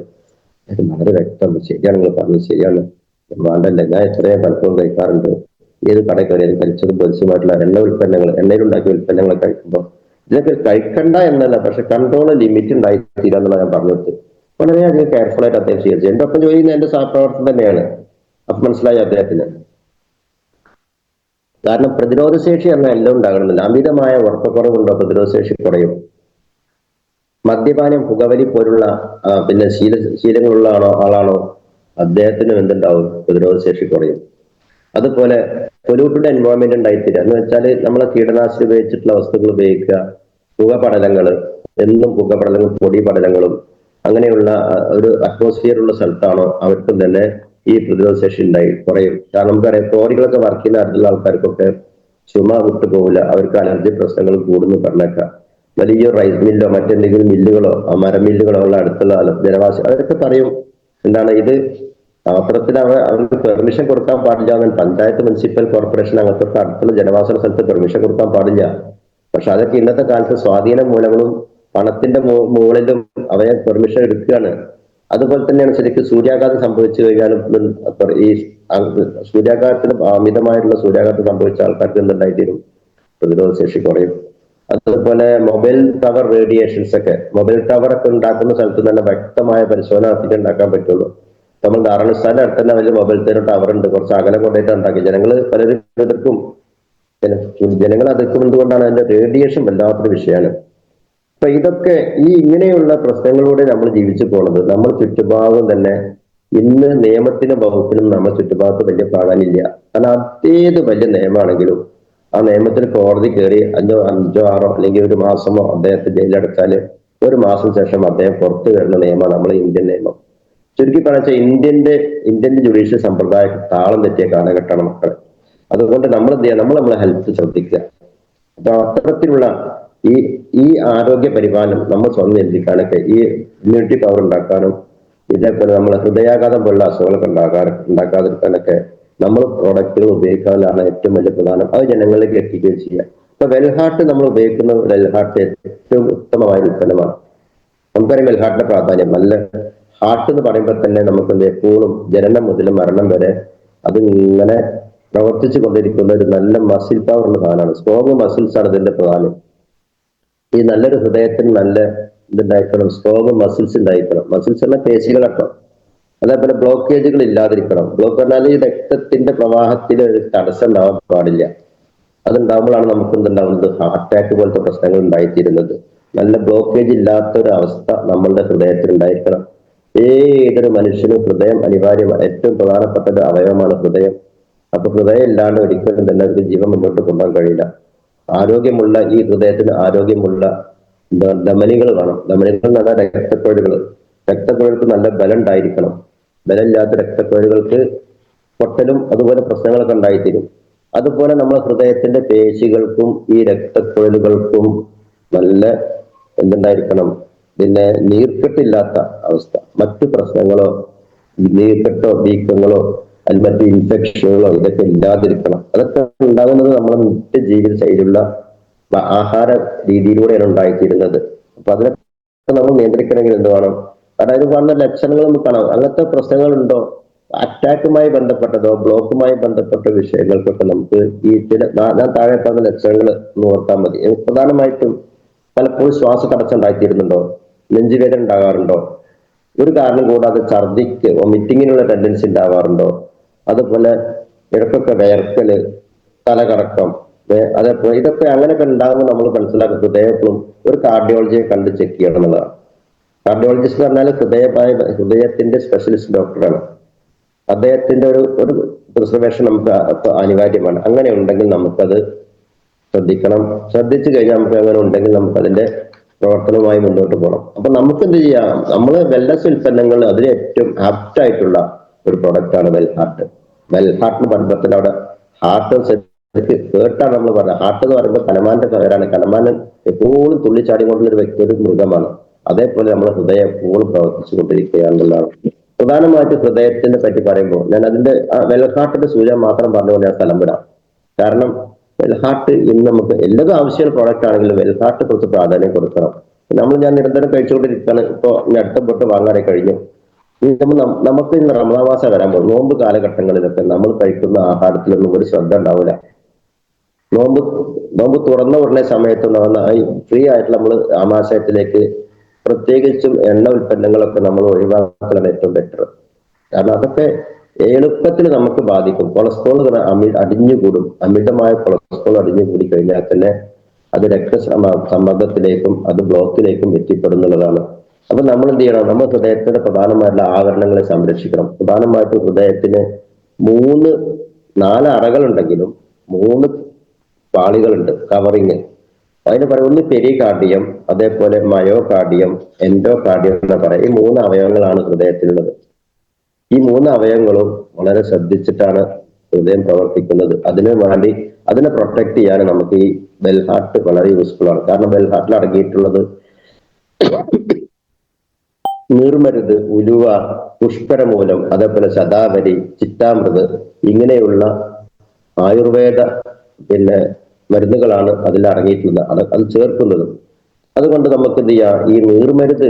അത് വളരെ വ്യക്തമാണ്. ശരിയാണ് നിങ്ങൾ പറഞ്ഞത്, ശരിയാണ്. വേണ്ടല്ല, ഞാൻ എത്രയും പലപ്പോഴും കഴിക്കാറുണ്ട്. ഏത് കട കയറിയാലും കരിച്ചതും പൊരിച്ചുമായിട്ടുള്ള എണ്ണ ഉൽപ്പന്നങ്ങൾ, എണ്ണയിലുണ്ടാക്കിയ ഉൽപ്പന്നങ്ങൾ കഴിക്കുമ്പോൾ ഇതൊക്കെ കഴിക്കണ്ട എന്നല്ല, പക്ഷെ കൺട്രോൾ ലിമിറ്റ് ഉണ്ടായിത്തീരാ എന്നുള്ള ഞാൻ പറഞ്ഞത്. വളരെയധികം കെയർഫുൾ ആയിട്ട് അദ്ദേഹം ചെയ്തു. എന്റെ ഒപ്പം ജോലി ചെയ്യുന്ന എന്റെ സഹപ്രവർത്തനം തന്നെയാണ്. അപ്പൊ മനസ്സിലായി അദ്ദേഹത്തിന്. കാരണം പ്രതിരോധ ശേഷി എന്നാൽ എല്ലാം ഉണ്ടാകണമെന്നില്ല. അമിതമായ ഉറക്കക്കുറവുണ്ടോ പ്രതിരോധ ശേഷി കുറയും. മദ്യപാനം, പുകവലി പോലുള്ള പിന്നെ ശീലങ്ങളുള്ള ആളാണോ അദ്ദേഹത്തിനും എന്തുണ്ടാവും, പ്രതിരോധ ശേഷി കുറയും. അതുപോലെ പൊല്യൂട്ടഡ് എൻവയോൺമെന്റ് ഉണ്ടായിത്തീരുക എന്ന് വെച്ചാൽ നമ്മളെ കീടനാശിനി ഉപയോഗിച്ചിട്ടുള്ള വസ്തുക്കൾ ഉപയോഗിക്കുക, പുകപടലങ്ങള്, എന്നും പുകപടലങ്ങളും പൊടി പടലങ്ങളും അങ്ങനെയുള്ള ഒരു അറ്റ്മോസ്ഫിയർ ഉള്ള സ്ഥലത്താണോ അവർക്കും തന്നെ ഈ പ്രതിരോധ ശേഷി കുറയും. കാരണം നമുക്കറിയാം ക്ലോറികളൊക്കെ വർക്ക് ചെയ്യുന്ന അടുത്തുള്ള ആൾക്കാർക്കൊക്കെ ചുമ വിട്ടു പോകില്ല, അവർക്ക് അലർജി പ്രശ്നങ്ങൾ കൂടുന്നു പറഞ്ഞേക്കാം. വലിയ റൈസ് മില്ലോ മറ്റെന്തെങ്കിലും മില്ലുകളോ മരമില്ലുകളോ ഉള്ള അടുത്തുള്ള ജനവാസി അവരൊക്കെ പറയും എന്താണ് ഇത് അത്തരത്തിൽ അവർക്ക് പെർമിഷൻ കൊടുക്കാൻ പാടില്ല എന്ന് പഞ്ചായത്ത്, മുനിസിപ്പൽ കോർപ്പറേഷൻ അങ്ങനത്തെ അടുത്തുള്ള ജനവാസ സ്ഥലത്ത് പെർമിഷൻ കൊടുക്കാൻ പാടില്ല. പക്ഷെ അതൊക്കെ ഇന്നത്തെ കാലത്ത് സ്വാധീന മൂലങ്ങളും പണത്തിന്റെ മുകളിലും അവയെ പെർമിഷൻ എടുക്കുകയാണ്. അതുപോലെ തന്നെയാണ് ശരിക്കും സൂര്യാഘാതം സംഭവിച്ചു കഴിഞ്ഞാലും ഈ സൂര്യാഘാതത്തിന് അമിതമായിട്ടുള്ള സൂര്യാഘാതം സംഭവിച്ച ആൾക്കാർക്ക് എന്തുണ്ടായിത്തീരും, പ്രതിരോധ ശേഷി കുറയും. അതുപോലെ മൊബൈൽ ടവർ റേഡിയേഷൻസ് ഒക്കെ, മൊബൈൽ ടവർ ഒക്കെ ഉണ്ടാക്കുന്ന സ്ഥലത്ത് തന്നെ വ്യക്തമായ പരിശോധന നടത്തിയിട്ട് ഉണ്ടാക്കാൻ പറ്റുള്ളൂ. നമ്മൾ ധാരണസ്ഥാന്റെ അടുത്ത് തന്നെ വലിയ മൊബൈൽ ടവർ ഉണ്ട്, കുറച്ച് അകലെ കൊണ്ടായിട്ട് ഉണ്ടാക്കി. ജനങ്ങൾ പലരും എതിർക്കും, ജനങ്ങൾ എതിർക്കുന്നത് കൊണ്ടാണ് അതിന്റെ റേഡിയേഷൻ വല്ലാത്തൊരു വിഷയമാണ്. അപ്പൊ ഇതൊക്കെ ഇങ്ങനെയുള്ള പ്രശ്നങ്ങളിലൂടെ നമ്മൾ ജീവിച്ചു പോണത്. നമ്മൾ ചുറ്റുഭാഗം തന്നെ ഇന്ന് നിയമത്തിനും വകുപ്പിനും നമ്മുടെ ചുറ്റുഭാഗത്ത് വലിയ പ്രാധാന്യമില്ല. കാരണം അതേത് വലിയ നിയമമാണെങ്കിലും ആ നിയമത്തിൽ കോടതി കയറി അഞ്ചോ ആറോ അല്ലെങ്കിൽ ഒരു മാസമോ അദ്ദേഹത്തെ ജയിലടച്ചാല് ഒരു മാസം ശേഷം അദ്ദേഹം പുറത്തു വരുന്ന നിയമമാണ് നമ്മളെ ഇന്ത്യൻ നിയമം. ചുരുക്കി പറഞ്ഞാൽ ഇന്ത്യൻ ജുഡീഷ്യൽ സമ്പ്രദായം താളം തെറ്റിയ കാലഘട്ടമാണ് മക്കളെ. അതുകൊണ്ട് നമ്മൾ എന്ത് ചെയ്യുക, നമ്മളെ ഹെൽത്ത് ശ്രദ്ധിക്കുക. അപ്പൊ അത്തരത്തിലുള്ള ഈ ആരോഗ്യ പരിപാലനം നമ്മൾ സ്വന്തം എത്തിക്കാനൊക്കെ ഈ ഇമ്മ്യൂണിറ്റി പവർ ഉണ്ടാക്കാനും ഇതേപോലെ നമ്മളെ ഹൃദയാഘാതം പോലുള്ള അസുഖങ്ങളൊക്കെ ഉണ്ടാക്കാതിരിക്കാനൊക്കെ നമ്മൾ പ്രോഡക്റ്റുകൾ ഉപയോഗിക്കാനാണ് ഏറ്റവും വലിയ പ്രധാനം. അത് ജനങ്ങളിലേക്ക് എത്തിക്കുകയും ചെയ്യുക. ഇപ്പൊ വെൽഹാർട്ട് നമ്മൾ ഉപയോഗിക്കുന്ന വെൽഹാർട്ട് ഏറ്റവും ഉത്തമമായ ഉൽപ്പന്നമാണ്. നമുക്കറിയാം വെൽഹാർട്ടിന്റെ പ്രാധാന്യം. നല്ല ഹാർട്ട് എന്ന് പറയുമ്പോൾ തന്നെ നമുക്ക് എപ്പോഴും ജനനം മുതൽ മരണം വരെ അത് ഇങ്ങനെ പ്രവർത്തിച്ചു കൊണ്ടിരിക്കുന്ന ഒരു നല്ല മസിൽ പവർ ഉള്ള സാധനമാണ്. സ്ട്രോങ് മസിൽസ് ആണ് ഇതിന്റെ പ്രധാനം. ഈ നല്ലൊരു ഹൃദയത്തിന് നല്ല ഇതുണ്ടായിരിക്കണം, സ്ട്രോങ് മസിൽസ് ഉണ്ടായിരിക്കണം. മസിൽസ് എന്ന പേശികളൊക്കെ. അതേപോലെ ബ്ലോക്കേജുകൾ ഇല്ലാതിരിക്കണം. ബ്ലോക്ക് പറഞ്ഞാൽ ഈ രക്തത്തിന്റെ പ്രവാഹത്തിൽ ഒരു തടസ്സം ഉണ്ടാവാൻ പാടില്ല. അതുണ്ടാകുമ്പോഴാണ് നമുക്ക് എന്തുണ്ടാവുന്നത്, ഹാർട്ട് അറ്റാക്ക് പോലത്തെ പ്രശ്നങ്ങൾ ഉണ്ടായിത്തീരുന്നത്. നല്ല ബ്ലോക്കേജ് ഇല്ലാത്ത ഒരു അവസ്ഥ നമ്മളുടെ ഹൃദയത്തിൽ ഉണ്ടായിരിക്കണം. ഏതൊരു മനുഷ്യനും ഹൃദയം അനിവാര്യമാണ്. ഏറ്റവും പ്രധാനപ്പെട്ട ഒരു അവയവമാണ് ഹൃദയം. അപ്പൊ ഹൃദയം ഇല്ലാണ്ട് ഒരിക്കലും തന്നെ അവർക്ക് ജീവൻ മുന്നോട്ട് കൊണ്ടുപോകാൻ കഴിയില്ല. ആരോഗ്യമുള്ള ഈ ഹൃദയത്തിന് ആരോഗ്യമുള്ള ധമനികൾ വേണം. ധമനികൾ എന്ന് പറഞ്ഞാൽ രക്തക്കുഴലുകൾക്ക് നല്ല ബലം ഉണ്ടായിരിക്കണം. ബലമില്ലാത്ത രക്തക്കുഴലുകൾക്ക് പൊട്ടലും അതുപോലെ പ്രശ്നങ്ങളൊക്കെ ഉണ്ടായിത്തീരും. അതുപോലെ നമ്മുടെ ഹൃദയത്തിന്റെ പേശികൾക്കും ഈ രക്തക്കുഴലുകൾക്കും നല്ല എന്തുണ്ടായിരിക്കണം, പിന്നെ നീർക്കെട്ടില്ലാത്ത അവസ്ഥ. മറ്റു പ്രശ്നങ്ങളോ നീർക്കെട്ടോ വീക്കങ്ങളോ അതിൽ മറ്റു ഇൻഫെക്ഷനുകളോ ഇതൊക്കെ ഇല്ലാതിരിക്കണം. അതൊക്കെ ഉണ്ടാകുന്നത് നമ്മുടെ നിത്യജീവിത ശൈലിയുള്ള ആഹാര രീതിയിലൂടെയാണ് ഉണ്ടായിത്തീരുന്നത്. അപ്പൊ അതിനൊക്കെ നമ്മൾ നിയന്ത്രിക്കണമെങ്കിൽ എന്ത് വേണം, അതായത് പറഞ്ഞ ലക്ഷണങ്ങൾ നമുക്ക് കാണാം. അങ്ങനത്തെ പ്രശ്നങ്ങളുണ്ടോ, അറ്റാക്കുമായി ബന്ധപ്പെട്ടതോ ബ്ലോക്കുമായി ബന്ധപ്പെട്ട വിഷയങ്ങൾക്കൊക്കെ നമുക്ക് ഈ ഞാൻ താഴെ പറഞ്ഞ ലക്ഷണങ്ങൾ നോക്കാൻ മതി. പ്രധാനമായിട്ടും പലപ്പോഴും ശ്വാസ തടസ്സം ഉണ്ടായിത്തീരുന്നുണ്ടോ, നെഞ്ചുവേദന ഉണ്ടാകാറുണ്ടോ? ഒരു കാരണം കൂടാതെ ഛർദിക്ക് വൊമിറ്റിങ്ങിനുള്ള ടെൻഡൻസി ഉണ്ടാവാറുണ്ടോ? അതുപോലെ ഇടയ്ക്കൊക്കെ വേർക്കല്, തലകറക്കം, അതേപോലെ ഇതൊക്കെ അങ്ങനെയൊക്കെ ഉണ്ടാകുമ്പോൾ നമ്മൾ മനസ്സിലാക്കുക ഹൃദയത്തിലും ഒരു കാർഡിയോളജിയെ കണ്ട് ചെക്ക് ചെയ്യണം എന്നുള്ളതാണ്. കാർഡിയോളജിസ്റ്റ് എന്ന് പറഞ്ഞാൽ ഹൃദയത്തിന്റെ സ്പെഷ്യലിസ്റ്റ് ഡോക്ടറാണ്. അദ്ദേഹത്തിന്റെ ഒരു പ്രിസർവേഷൻ നമുക്ക് അനിവാര്യമാണ്. അങ്ങനെ ഉണ്ടെങ്കിൽ നമുക്കത് ശ്രദ്ധിക്കണം. ശ്രദ്ധിച്ചു കഴിഞ്ഞാൽ നമുക്ക് അങ്ങനെ ഉണ്ടെങ്കിൽ നമുക്ക് അതിന്റെ പ്രവർത്തനവുമായി മുന്നോട്ട് പോകണം. അപ്പൊ നമുക്ക് എന്ത് ചെയ്യാം? നമ്മൾ വെൽനസ് ഉൽപ്പന്നങ്ങൾ അതിന് ഏറ്റവും ആപ്റ്റ് ആയിട്ടുള്ള ഒരു പ്രൊഡക്റ്റ് ആണ് വെൽഹാർട്ട്. വെൽഹാർട്ട് എന്ന് പറയുമ്പോൾ അവിടെ ഹാർട്ട് കേട്ടാണ് നമ്മൾ പറഞ്ഞത്. ഹാർട്ട് എന്ന് പറയുമ്പോൾ കലമാന്റെ പേരാണ്. കലമാനൻ എപ്പോഴും തുള്ളിച്ചാടിക്കൊണ്ടുള്ള ഒരു വ്യക്തി, ഒരു മൃഗമാണ്. അതേപോലെ നമ്മുടെ ഹൃദയം എപ്പോഴും പ്രവർത്തിച്ചു കൊണ്ടിരിക്കുകയാണെന്നുള്ളതാണ്. പ്രധാനമായിട്ട് ഹൃദയത്തിനെ പറ്റി പറയുമ്പോൾ ഞാൻ അതിന്റെ വെൽഹാർട്ടിന്റെ സൂചന മാത്രം പറഞ്ഞുകൊണ്ട് ഞാൻ സ്ഥലം വിടാം. കാരണം വെൽഹാർട്ട് ഇന്ന് നമുക്ക് എല്ലാതും ആവശ്യമുള്ള പ്രോഡക്റ്റ് ആണെങ്കിലും വെൽഹാർട്ട് കുറച്ച് പ്രാധാന്യം കൊടുക്കണം. ഞാൻ നിരന്തരം കഴിച്ചുകൊണ്ടിരിക്കുകയാണ്. ഇപ്പൊ അടുത്ത പൊട്ട് വാങ്ങാനായി കഴിഞ്ഞു. നമുക്ക് ഇന്ന് റമദാൻ മാസം വരാൻ പോകും. നോമ്പ് കാലഘട്ടങ്ങളിലൊക്കെ നമ്മൾ കഴിക്കുന്ന ആഹാരത്തിലൊന്നും ഒരു ശ്രദ്ധ ഉണ്ടാവില്ല. നോമ്പ് തുറന്ന ഉടനെ സമയത്ത് ഫ്രീ ആയിട്ട് നമ്മൾ ആമാശയത്തിലേക്ക് പ്രത്യേകിച്ചും എണ്ണ ഉൽപ്പന്നങ്ങളൊക്കെ നമ്മൾ ഒഴിവാക്കലാണ് ഏറ്റവും ബെറ്റർ. കാരണം അതൊക്കെ എളുപ്പത്തിൽ നമുക്ക് ബാധിക്കും. കൊളസ്ട്രോൾ അടിഞ്ഞുകൂടും. അമിതമായ കൊളസ്ട്രോൾ അടിഞ്ഞുകൂടി കഴിഞ്ഞാൽ തന്നെ അത് രക്തസമ്മർദ്ദത്തിലേക്കും അത് ബ്ലോക്കിലേക്കും എത്തിപ്പെടുന്നുള്ളതാണ്. അപ്പൊ നമ്മൾ എന്ത് ചെയ്യണം? നമ്മൾ ഹൃദയത്തിന്റെ പ്രധാനമായിട്ടുള്ള ആവരണങ്ങളെ സംരക്ഷിക്കണം. പ്രധാനമായിട്ടും ഹൃദയത്തിന് 4 അറകളുണ്ടെങ്കിലും 3 പാളികളുണ്ട്, കവറിങ്. അതിന് പറയും ഒന്ന് പെരികാർഡിയം, അതേപോലെ മയോകാർഡിയം, എൻഡോകാർഡിയം എന്ന് പറയാം. ഈ 3 അവയവങ്ങളാണ് ഹൃദയത്തിനുള്ളത്. ഈ 3 അവയവങ്ങളും വളരെ ശ്രദ്ധിച്ചിട്ടാണ് ഹൃദയം പ്രവർത്തിക്കുന്നത്. അതിനെ പ്രൊട്ടക്ട് ചെയ്യാൻ നമുക്ക് ഈ വെൽഹാർട്ട് വളരെ യൂസ്ഫുൾ ആണ്. കാരണം വെൽഹാർട്ടിൽ അടങ്ങിയിട്ടുള്ളത് നീർമരുത്, ഉലുവ, പുഷ്കരമൂലം, അതേപോലെ ശതാവരി, ചിറ്റാമൃത് ഇങ്ങനെയുള്ള ആയുർവേദ മരുന്നുകളാണ് അതിൽ അടങ്ങിയിട്ടുള്ളത്, അത് ചേർക്കുന്നത്. അതുകൊണ്ട് നമുക്ക് എന്ത് ചെയ്യാം? ഈ നീർമരുത്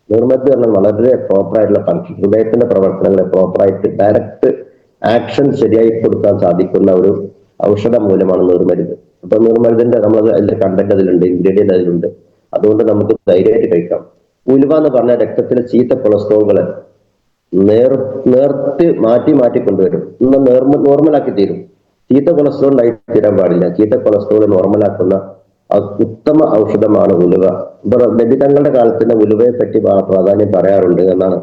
പറഞ്ഞാൽ വളരെ പ്രോപ്പറായിട്ടുള്ള ഫങ്ഷൻ, ഹൃദയത്തിന്റെ പ്രവർത്തനങ്ങളെ പ്രോപ്പറായിട്ട് ഡയറക്റ്റ് ആക്ഷൻ ശരിയായി കൊടുക്കാൻ സാധിക്കുന്ന ഒരു ഔഷധ മൂലമാണ് നീർമരുത്. അപ്പൊ നീർമരുതിന്റെ അതിന്റെ കണ്ടന്റ് അതിലുണ്ട്, ഇൻഗ്രീഡിയന്റ് അതിലുണ്ട്. അതുകൊണ്ട് നമുക്ക് ധൈര്യമായിട്ട് കഴിക്കാം. ഉലുവ എന്ന് പറഞ്ഞാൽ രക്തത്തിലെ ചീത്ത കൊളസ്ട്രോളുകളെ നേർത്ത് മാറ്റി കൊണ്ടുവരും, നോർമലാക്കി തീരും. ചീത്ത കൊളസ്ട്രോൾ ഉണ്ടായി തീരാൻ പാടില്ല. ചീത്ത കൊളസ്ട്രോൾ നോർമലാക്കുന്ന ഉത്തമ ഔഷധമാണ് ഉലുവ. ലഭിതങ്ങളുടെ കാലത്തിന്റെ ഉലുവയെ പറ്റി പ്രാധാന്യം പറയാറുണ്ട് എന്നാണ്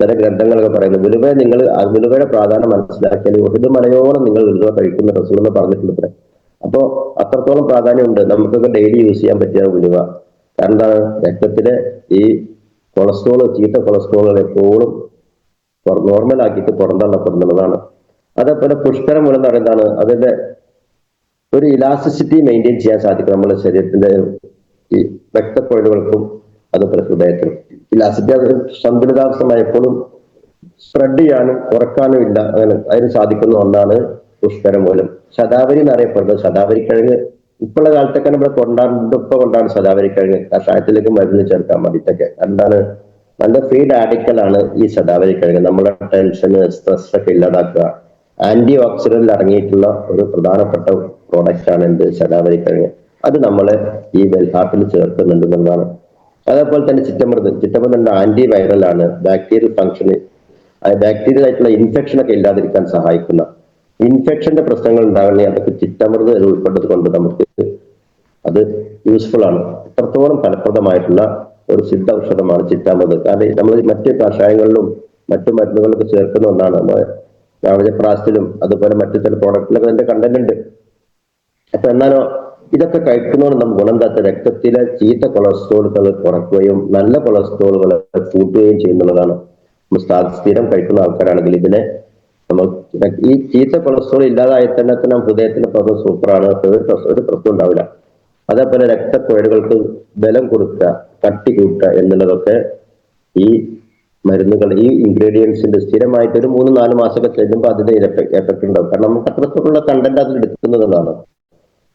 ചില ഗ്രന്ഥങ്ങളൊക്കെ പറയുന്നത്. ഉലുവയുടെ പ്രാധാന്യം മനസ്സിലാക്കിയാൽ ഒരു മലയോളം നിങ്ങൾ ഉലുവ കഴിക്കുന്ന റസൂൽ എന്ന് പറഞ്ഞിട്ടുണ്ട്. അപ്പോ അത്രത്തോളം പ്രാധാന്യമുണ്ട്. നമുക്കൊക്കെ ഡെയിലി യൂസ് ചെയ്യാൻ പറ്റിയ ഉലുവ. കാരണം എന്താണ്? രക്തത്തിലെ ഈ ചീത്ത കൊളസ്ട്രോളുകൾ എപ്പോഴും നോർമലാക്കിയിട്ട് പുറന്തള്ളപ്പെടുന്നതാണ്. അതേപോലെ പുഷ്കരമൂലം എന്ന് പറയുന്നതാണ് അതിന്റെ ഒരു ഇലാസ്റ്റിസിറ്റി മെയിൻറ്റെയിൻ ചെയ്യാൻ സാധിക്കും നമ്മുടെ ശരീരത്തിന്റെ ഈ രക്തക്കൊഴലുകൾക്കും അതുപോലെ ഹൃദയത്തിനും. ഇലാസ്റ്റിറ്റി അത് സന്തുലിതാവസ്ഥമായി എപ്പോഴും സ്പ്രെഡ് ചെയ്യാനും കുറക്കാനും ഇല്ല, അങ്ങനെ അതിന് സാധിക്കുന്ന ഒന്നാണ് പുഷ്കരമൂലം. ശതാവരി എന്നറിയപ്പെടുന്നത് ശതാവരിക്കിഴങ്ങ് ഇപ്പോഴുള്ള കാലത്തൊക്കെ നമ്മൾ കൊണ്ടാണ് ശതാവരിക്കിഴങ്ങ് കഷായത്തിലേക്ക് മരുന്ന് ചേർക്കാൻ വേണ്ടിയിട്ടൊക്കെ. എന്താണ്? നല്ല ഫ്രീ റാഡിക്കലാണ് ഈ ശതാവരിക്കിഴങ്ങ്. നമ്മുടെ ടെൻഷന്, സ്ട്രെസ് ഒക്കെ ഇല്ലാതാക്കുക. ആന്റി ഓക്സിഡന്റിൽ അടങ്ങിയിട്ടുള്ള ഒരു പ്രധാനപ്പെട്ട പ്രോഡക്റ്റ് ആണ് എന്ത്? ശതാവരിക്കിഴങ്ങ്. അത് നമ്മളെ ഈ വെൽഹാർട്ടിൽ ചേർക്കുന്നുണ്ട് എന്നുള്ളതാണ്. അതേപോലെ തന്നെ ചിറ്റമൃത് ആന്റി വൈറൽ ആണ്. ബാക്ടീരിയൽ ഫംഗ്ഷന്, ബാക്ടീരിയൽ ആയിട്ടുള്ള ഇൻഫെക്ഷൻ ഒക്കെ ഇല്ലാതിരിക്കാൻ സഹായിക്കുന്ന, ഇൻഫെക്ഷന്റെ പ്രശ്നങ്ങൾ ഉണ്ടാകണമെങ്കിൽ അതൊക്കെ ചിറ്റമൃത് ഉൾപ്പെട്ടത് കൊണ്ട് നമുക്ക് അത് യൂസ്ഫുൾ ആണ്. അത്രത്തോളം ഫലപ്രദമായിട്ടുള്ള ഒരു സിദ്ധ ഔഷധമാണ് ചിറ്റാമൃത്. കാരണം നമ്മൾ മറ്റ് കഷായങ്ങളിലും മറ്റു മരുന്നുകളിലൊക്കെ ചേർക്കുന്ന ഒന്നാണ്. രാവജപ്രാസത്തിലും അതുപോലെ മറ്റു ചില പ്രോഡക്റ്റിലൊക്കെ അതിന്റെ കണ്ടന്റ് ഉണ്ട്. അപ്പൊ എന്നാലോ ഇതൊക്കെ കഴിക്കുന്നതുകൊണ്ട് നമുക്ക് ഗുണം എന്താ? രക്തത്തിലെ ചീത്ത കൊളസ്ട്രോളുകൾ കുറയ്ക്കുകയും നല്ല കൊളസ്ട്രോളുകൾ കൂട്ടുകയും ചെയ്യുന്നുള്ളതാണ്. സ്ഥിരം കഴിക്കുന്ന ആൾക്കാരാണെങ്കിൽ ഇതിനെ ഈ ചീത്ത കൊളസ്ട്രോൾ ഇല്ലാതായി തന്നെ ഹൃദയത്തിന്റെ പ്രശ്നം സൂപ്പറാണ്. ഒരു പ്രശ്നം ഉണ്ടാവില്ല. അതേപോലെ രക്തക്കുഴലുകൾക്ക് ബലം കൊടുക്കുക, കട്ടി കൂട്ടുക എന്നുള്ളതൊക്കെ ഈ മരുന്നുകൾ, ഈ ഇൻഗ്രീഡിയൻസിന്റെ സ്ഥിരമായിട്ട് ഒരു 3-4 മാസമൊക്കെ ചെല്ലുമ്പോൾ അതിന്റെ എഫക്ട് ഉണ്ടാവും. കാരണം നമുക്ക് അത്രത്തോളം കണ്ടന്റ് അതിൽ എടുക്കുന്നതാണ്.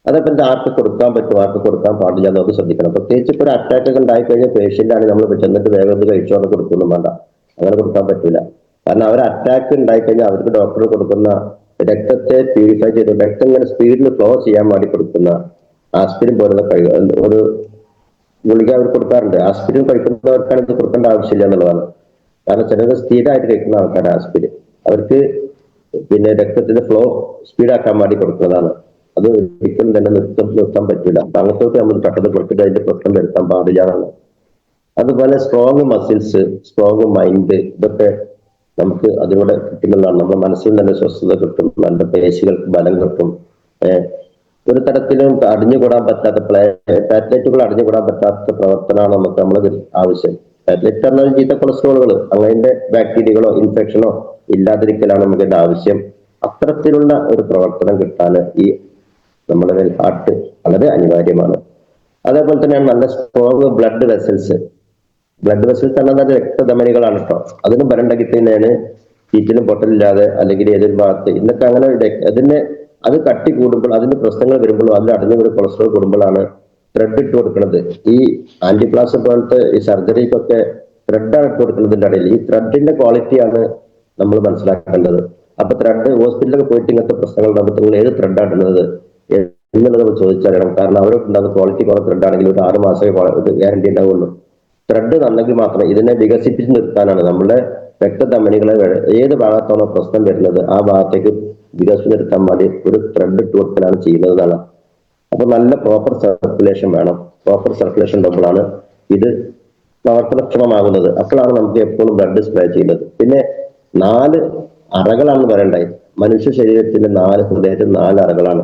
അതൊക്കെ ആർക്ക് കൊടുക്കാൻ പറ്റും, ആർക്ക് കൊടുക്കാൻ പാടില്ല എന്നത് ശ്രദ്ധിക്കണം. പ്രത്യേകിച്ച് ഇപ്പോൾ ഒരു അറ്റാക്ക് ഒക്കെ ഉണ്ടായിക്കഴിഞ്ഞാൽ പേഷ്യന്റ് ആണ് നമ്മൾ ചെന്നിട്ട് വേഗം കഴിച്ചോണ്ട് കൊടുക്കൊന്നും വേണ്ട. അങ്ങനെ കൊടുക്കാൻ പറ്റില്ല. കാരണം അവർ അറ്റാക്ക് ഉണ്ടായിക്കഴിഞ്ഞാൽ അവർക്ക് ഡോക്ടർ കൊടുക്കുന്ന രക്തത്തെ പ്യൂരിഫൈ ചെയ്ത് രക്തം ഇങ്ങനെ സ്പീഡിൽ ഫ്ലോ ചെയ്യാൻ വേണ്ടി കൊടുക്കുന്ന ആസ്പിരിൻ പോലുള്ള ഒരു ഗുളിക അവർ കൊടുക്കാറുണ്ട്. ആസ്പിരിൻ കഴിക്കുന്നവർക്കാണ് ഇത് കൊടുക്കേണ്ട ആവശ്യമില്ല എന്നുള്ളതാണ്. കാരണം ചിലത് സ്ഥിരമായിട്ട് കഴിക്കുന്ന ആൾക്കാർ ആസ്പിരിൻ അവർക്ക് പിന്നെ രക്തത്തിന്റെ ഫ്ലോ സ്പീഡാക്കാൻ വേണ്ടി കൊടുക്കുന്നതാണ്. അത് ഒരിക്കലും തന്നെ നിർത്താൻ പറ്റില്ല. അപ്പൊ അങ്ങനത്തെ നമ്മൾ പെട്ടെന്ന് കൊടുത്തിട്ട് അതിന്റെ പ്രശ്നം വരുത്താൻ പാടില്ല എന്നാണ്. അതുപോലെ സ്ട്രോങ് മസിൽസ്, സ്ട്രോങ് മൈൻഡ്, ഇതൊക്കെ നമുക്ക് അതിലൂടെ കിട്ടുന്നതാണ്. നമ്മുടെ മനസ്സിൽ തന്നെ സ്വസ്ഥത കിട്ടും, നല്ല പേശികൾക്ക് ബലം കിട്ടും. ഒരു തരത്തിലും അടിഞ്ഞുകൂടാൻ പറ്റാത്ത പ്ലാറ്റ്ലെറ്റുകൾ അടിഞ്ഞുകൂടാൻ പറ്റാത്ത പ്രവർത്തനമാണ് നമുക്ക് നമ്മളത് ആവശ്യം. പ്ലാറ്റ്ലെറ്റ് പറഞ്ഞാൽ ചീത്ത കൊളസ്ട്രോളുകൾ, അങ്ങനത്തെ ബാക്ടീരിയകളോ ഇൻഫെക്ഷനോ ഇല്ലാതിരിക്കലാണ് നമുക്ക് ആവശ്യം. അത്തരത്തിലുള്ള ഒരു പ്രവർത്തനം കിട്ടാൻ ഈ നമ്മുടെ ഹാർട്ട് വളരെ അനിവാര്യമാണ്. അതേപോലെ തന്നെയാണ് നല്ല strong blood vessels. Blood vessels പറഞ്ഞാൽ രക്തധമനികളാണ് കേട്ടോ. അതിനും ബലം തന്നെയാണ് ചീറ്റിലും പൊട്ടലില്ലാതെ അല്ലെങ്കിൽ ഏതൊരു ഭാഗത്ത് ഇന്നൊക്കെ അങ്ങനെ അതിന് അത് കട്ടി കൂടുമ്പോൾ അതിന്റെ പ്രശ്നങ്ങൾ വരുമ്പോഴും അതിൽ അടഞ്ഞ ഒരു കൊളസ്ട്രോൾ കൂടുമ്പോഴാണ് ത്രെഡ് ഇട്ട് കൊടുക്കുന്നത്. ഈ ആന്റിപ്ലാസ് പോലത്തെ ഈ സർജറിക്കൊക്കെ ത്രെഡാണ് ഇട്ട് കൊടുക്കുന്നതിന്റെ ഇടയിൽ. ഈ ത്രെഡിന്റെ ക്വാളിറ്റിയാണ് നമ്മൾ മനസ്സിലാക്കേണ്ടത്. അപ്പൊ ത്രെഡ് ഹോസ്പിറ്റലിലൊക്കെ പോയിട്ട് ഇങ്ങനത്തെ പ്രശ്നങ്ങൾ ഉണ്ടാകുമ്പോൾ നിങ്ങൾ ഏത് ത്രെഡാണ് ഇടുന്നത് എന്നുള്ളത് നമ്മൾ ചോദിച്ചറിയണം. കാരണം അവരൊക്കെ ഉണ്ടാകുന്ന ക്വാളിറ്റി കുറവ് ത്രെഡ് ആണെങ്കിൽ ഒരു 6 മാസമേ ഗ്യാരണ്ടി ഉണ്ടാവുള്ളൂ. ത്രെഡ് നന്നെങ്കിൽ മാത്രം ഇതിനെ വികസിപ്പിച്ച് നിർത്താനാണ്. നമ്മുടെ രക്തധമനികളെ ഏത് ഭാഗത്താണോ പ്രശ്നം വരുന്നത് ആ ഭാഗത്തേക്ക് വികസിപ്പിച്ചെടുക്കാൻ വേണ്ടി ഒരു ത്രെഡ് ഇട്ട് കൊടുക്കലാണ് ചെയ്യുന്നതാണ്. അപ്പൊ നല്ല പ്രോപ്പർ സർക്കുലേഷൻ വേണം. പ്രോപ്പർ സർക്കുലേഷൻ ഉള്ളപ്പോഴാണ് ഇത് പ്രവർത്തനക്ഷമമാകുന്നത്. അപ്പോഴാണ് നമുക്ക് എപ്പോഴും ബ്ലഡ് സ്പ്രേ ചെയ്യുന്നത്. പിന്നെ 4 അറകളാണ് പറയണ്ടായി. മനുഷ്യ ശരീരത്തിന്റെ ഹൃദയത്തിന് 4 അറകളാണ്.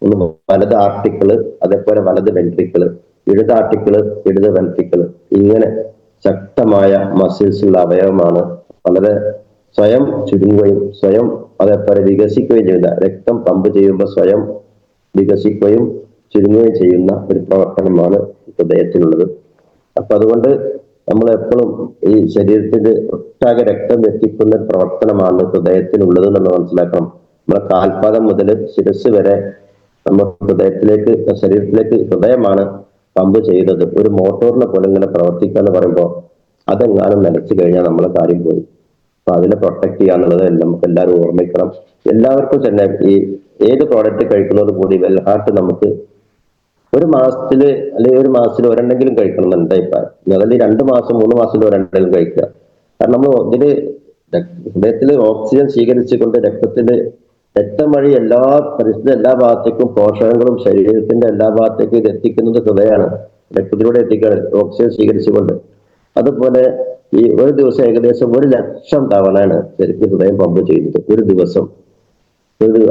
ഒന്ന് വലത് ആർട്ടിക്കിള്, അതേപോലെ വലത് വെൻട്രിക്കിള്, ഇടത് ആർട്ടിക്കിള്, ഇടത് വെൻട്രിക്കിള്. ഇങ്ങനെ ശക്തമായ മസിൽസ് ഉള്ള അവയവമാണ്. വളരെ സ്വയം ചുരുങ്ങുകയും സ്വയം അതേപോലെ വികസിക്കുകയും ചെയ്യുന്ന, രക്തം പമ്പ് ചെയ്യുമ്പോൾ സ്വയം വികസിക്കുകയും ചുരുങ്ങുകയും ചെയ്യുന്ന ഒരു പ്രവർത്തനമാണ് ഹൃദയത്തിനുള്ളത്. അപ്പൊ അതുകൊണ്ട് നമ്മൾ എപ്പോഴും ഈ ശരീരത്തിന്റെ ഒട്ടാകെ രക്തം എത്തിക്കുന്ന പ്രവർത്തനമാണ് ഹൃദയത്തിനുള്ളത് എന്ന് മനസ്സിലാക്കണം. നമ്മളെ കാൽപാദം മുതൽ ശിരസ് വരെ നമ്മൾ ശരീരത്തിലേക്ക് ഹൃദയമാണ് പമ്പ് ചെയ്യുന്നത്. ഒരു മോട്ടോറിനെ പോലെ ഇങ്ങനെ പ്രവർത്തിക്കുക എന്ന് പറയുമ്പോൾ അതെങ്ങാനും നിലച്ചു കഴിഞ്ഞാൽ നമ്മളെ കാര്യം പോയി. അപ്പൊ അതിനെ പ്രൊട്ടക്ട് ചെയ്യാന്നുള്ളത് നമുക്ക് എല്ലാവരും ഓർമ്മിക്കണം. എല്ലാവർക്കും തന്നെ ഈ ഏത് പ്രോഡക്റ്റ് കഴിക്കുന്നത് കൂടി വെൽ ഹാർട്ട് നമുക്ക് ഒരു മാസത്തില് അല്ലെങ്കിൽ ഒരു മാസത്തിൽ ഒരെണ്ണെങ്കിലും കഴിക്കണം എന്ന് എന്റെ അഭിപ്രായം. അതല്ലെങ്കിൽ 2 മാസം 3 മാസത്തിൽ ഒരെണ്ണെങ്കിലും കഴിക്കുക. കാരണം നമ്മൾ ഇതില് ഹൃദയത്തിൽ ഓക്സിജൻ സ്വീകരിച്ചുകൊണ്ട് രക്തം വഴി എല്ലാ ഭാഗത്തേക്കും പോഷകങ്ങളും ശരീരത്തിന്റെ എല്ലാ ഭാഗത്തേക്കും ഇത് എത്തിക്കുന്നത് ഹൃദയമാണ്. രക്തത്തിലൂടെ എത്തിക്കുകയാണ് ഓക്സിജൻ സ്വീകരിച്ചുകൊണ്ട്. അതുപോലെ ഈ ഒരു ദിവസം ഏകദേശം 1,00,000 തവണയാണ് ശരിക്കും ഹൃദയം പമ്പ് ചെയ്യുന്നത്. ഒരു ദിവസം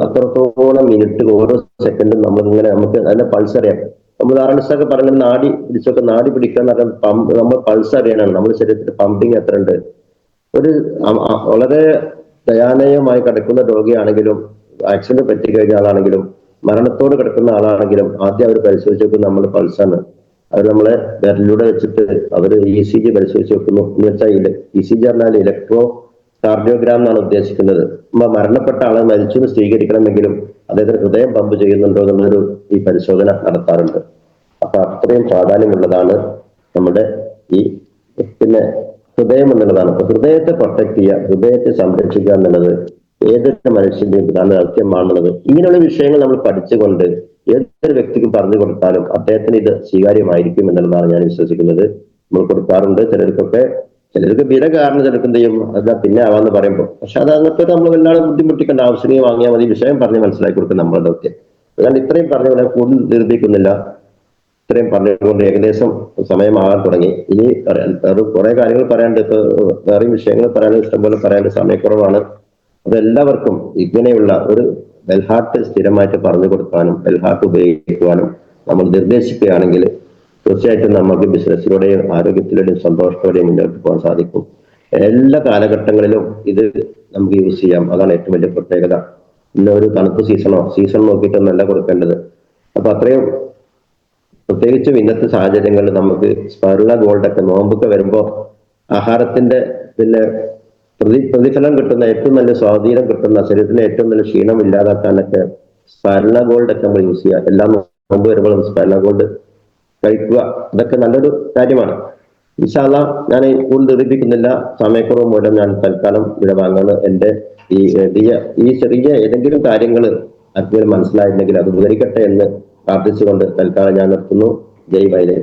അത്രത്തോളം മിനിറ്റ് ഓരോ സെക്കൻഡും നമുക്ക് അതിന്റെ പൾസ് അറിയാം. നമ്മൾ ആർണിസ്റ്റൊക്കെ പറയുന്നത് നാടി പിടിക്കുക എന്ന് പറഞ്ഞാൽ നമ്മൾ പൾസ് അറിയാനാണ്. നമ്മുടെ ശരീരത്തിൽ പമ്പിങ് എത്ര ഉണ്ട്. വളരെ ദയാനീയമായി കിടക്കുന്ന രോഗിയാണെങ്കിലും ആക്സിഡന്റ് പറ്റിക്കഴിഞ്ഞ ആളാണെങ്കിലും മരണത്തോട് കിടക്കുന്ന ആളാണെങ്കിലും ആദ്യം അവർ പരിശോധിച്ച് വെക്കുന്നത് നമ്മൾ പൾസാണ്. അവർ നമ്മളെ വിരലിലൂടെ വെച്ചിട്ട് അവർ ECG പരിശോധിച്ച് വെക്കുന്നു. എന്ന് വെച്ചാൽ ECG പറഞ്ഞാൽ ഇലക്ട്രോ കാർഡിയോഗ്രാം എന്നാണ് ഉദ്ദേശിക്കുന്നത്. മരണപ്പെട്ട ആളെ മരിച്ചു എന്ന് സ്വീകരിക്കണമെങ്കിലും അദ്ദേഹത്തിന് ഹൃദയം പമ്പ് ചെയ്യുന്നുണ്ടോ എന്നുള്ളൊരു ഈ പരിശോധന നടത്താറുണ്ട്. അപ്പൊ അത്രയും പ്രാധാന്യമുള്ളതാണ് നമ്മുടെ ഈ ഹൃദയം എന്നുള്ളതാണ്. അപ്പൊ ഹൃദയത്തെ പ്രൊട്ടക്ട് ചെയ്യുക, ഹൃദയത്തെ സംരക്ഷിക്കുക എന്നുള്ളത് ഏതൊരു മനുഷ്യന്റെയും പ്രധാന ദൗത്യമാണുള്ളത്. ഇങ്ങനെയുള്ള വിഷയങ്ങൾ നമ്മൾ പഠിച്ചുകൊണ്ട് ഏതൊരു വ്യക്തിക്കും പറഞ്ഞു കൊടുത്താലും അദ്ദേഹത്തിന് ഇത് സ്വീകാര്യമായിരിക്കും എന്നുള്ളതാണ് ഞാൻ വിശ്വസിക്കുന്നത്. നമ്മൾ കൊടുക്കാറുണ്ട്. ചിലർക്ക് വില കാരണം ചിലർക്ക് എന്ത് ചെയ്യും, അതാ പിന്നെ ആവാന്ന് പറയുമ്പോൾ. പക്ഷെ അത് അങ്ങനത്തെ നമ്മൾ വല്ലാതെ ബുദ്ധിമുട്ടിക്കേണ്ട ആവശ്യം വാങ്ങിയാൽ മതി. വിഷയം പറഞ്ഞ് മനസ്സിലാക്കി കൊടുക്കുക നമ്മുടെ ദൗത്യം. അതുകൊണ്ട് ഇത്രയും പറഞ്ഞ കൂടുതൽ നിർദ്ദേശിക്കുന്നില്ല. ഇത്രയും പറഞ്ഞുകൊണ്ട് ഏകദേശം സമയമാകാൻ തുടങ്ങി. ഇനി കുറെ കാര്യങ്ങൾ പറയാനുണ്ട്. ഇപ്പൊ വേറെയും വിഷയങ്ങൾ പറയാനും ഇഷ്ടംപോലെ പറയാനും സമയക്കുറവാണ്. അതെല്ലാവർക്കും ഇങ്ങനെയുള്ള ഒരു വെൽഹാർട്ട് സ്ഥിരമായിട്ട് പറഞ്ഞു കൊടുക്കാനും വെൽഹാർട്ട് ഉപയോഗിക്കുവാനും നമ്മൾ നിർദ്ദേശിക്കുകയാണെങ്കിൽ തീർച്ചയായിട്ടും നമുക്ക് ബിസിനസ്സിലൂടെയും ആരോഗ്യത്തിലൂടെയും സന്തോഷത്തോടെയും മുന്നോട്ട് പോകാൻ സാധിക്കും. എല്ലാ കാലഘട്ടങ്ങളിലും ഇത് നമുക്ക് യൂസ് ചെയ്യാം. അതാണ് ഏറ്റവും വലിയ പ്രത്യേകത. ഇന്ന ഒരു തണുപ്പ് സീസൺ നോക്കിയിട്ടൊന്നല്ല കൊടുക്കേണ്ടത്. അപ്പൊ അത്രയും പ്രത്യേകിച്ചും ഇന്നത്തെ സാഹചര്യങ്ങളിൽ നമുക്ക് സ്പൈറുല ഗോൾഡ് ഒക്കെ നോമ്പൊക്കെ വരുമ്പോ ആഹാരത്തിന്റെ പ്രതിഫലം കിട്ടുന്ന ഏറ്റവും നല്ല സ്വാധീനം കിട്ടുന്ന ശരീരത്തിന് ഏറ്റവും നല്ല ക്ഷീണം ഇല്ലാതാക്കാനൊക്കെ സ്പൈറുല ഗോൾഡ് ഒക്കെ നമ്മൾ യൂസ് ചെയ്യുക. എല്ലാം നോമ്പ് വരുമ്പോഴും സ്പൈറുല ഗോൾഡ് കഴിക്കുക. ഇതൊക്കെ നല്ലൊരു കാര്യമാണ്. ഇൻഷാ അല്ലാഹ് ഞാൻ കൂടുതൽ ദീർഘിപ്പിക്കുന്നില്ല. സമയക്കുറവ് മൂലം ഞാൻ തൽക്കാലം വിടവാങ്ങാണ്. എന്റെ ഈ ചെറിയ ഏതെങ്കിലും കാര്യങ്ങൾ ആർക്കെങ്കിലും മനസ്സിലായിട്ടുണ്ടെങ്കിൽ അത് ഉപകരിക്കട്ടെ എന്ന് പ്രാർത്ഥിച്ചുകൊണ്ട് തൽക്കാലം ഞാൻ നിർത്തുന്നു. ജയ് വൈലേ.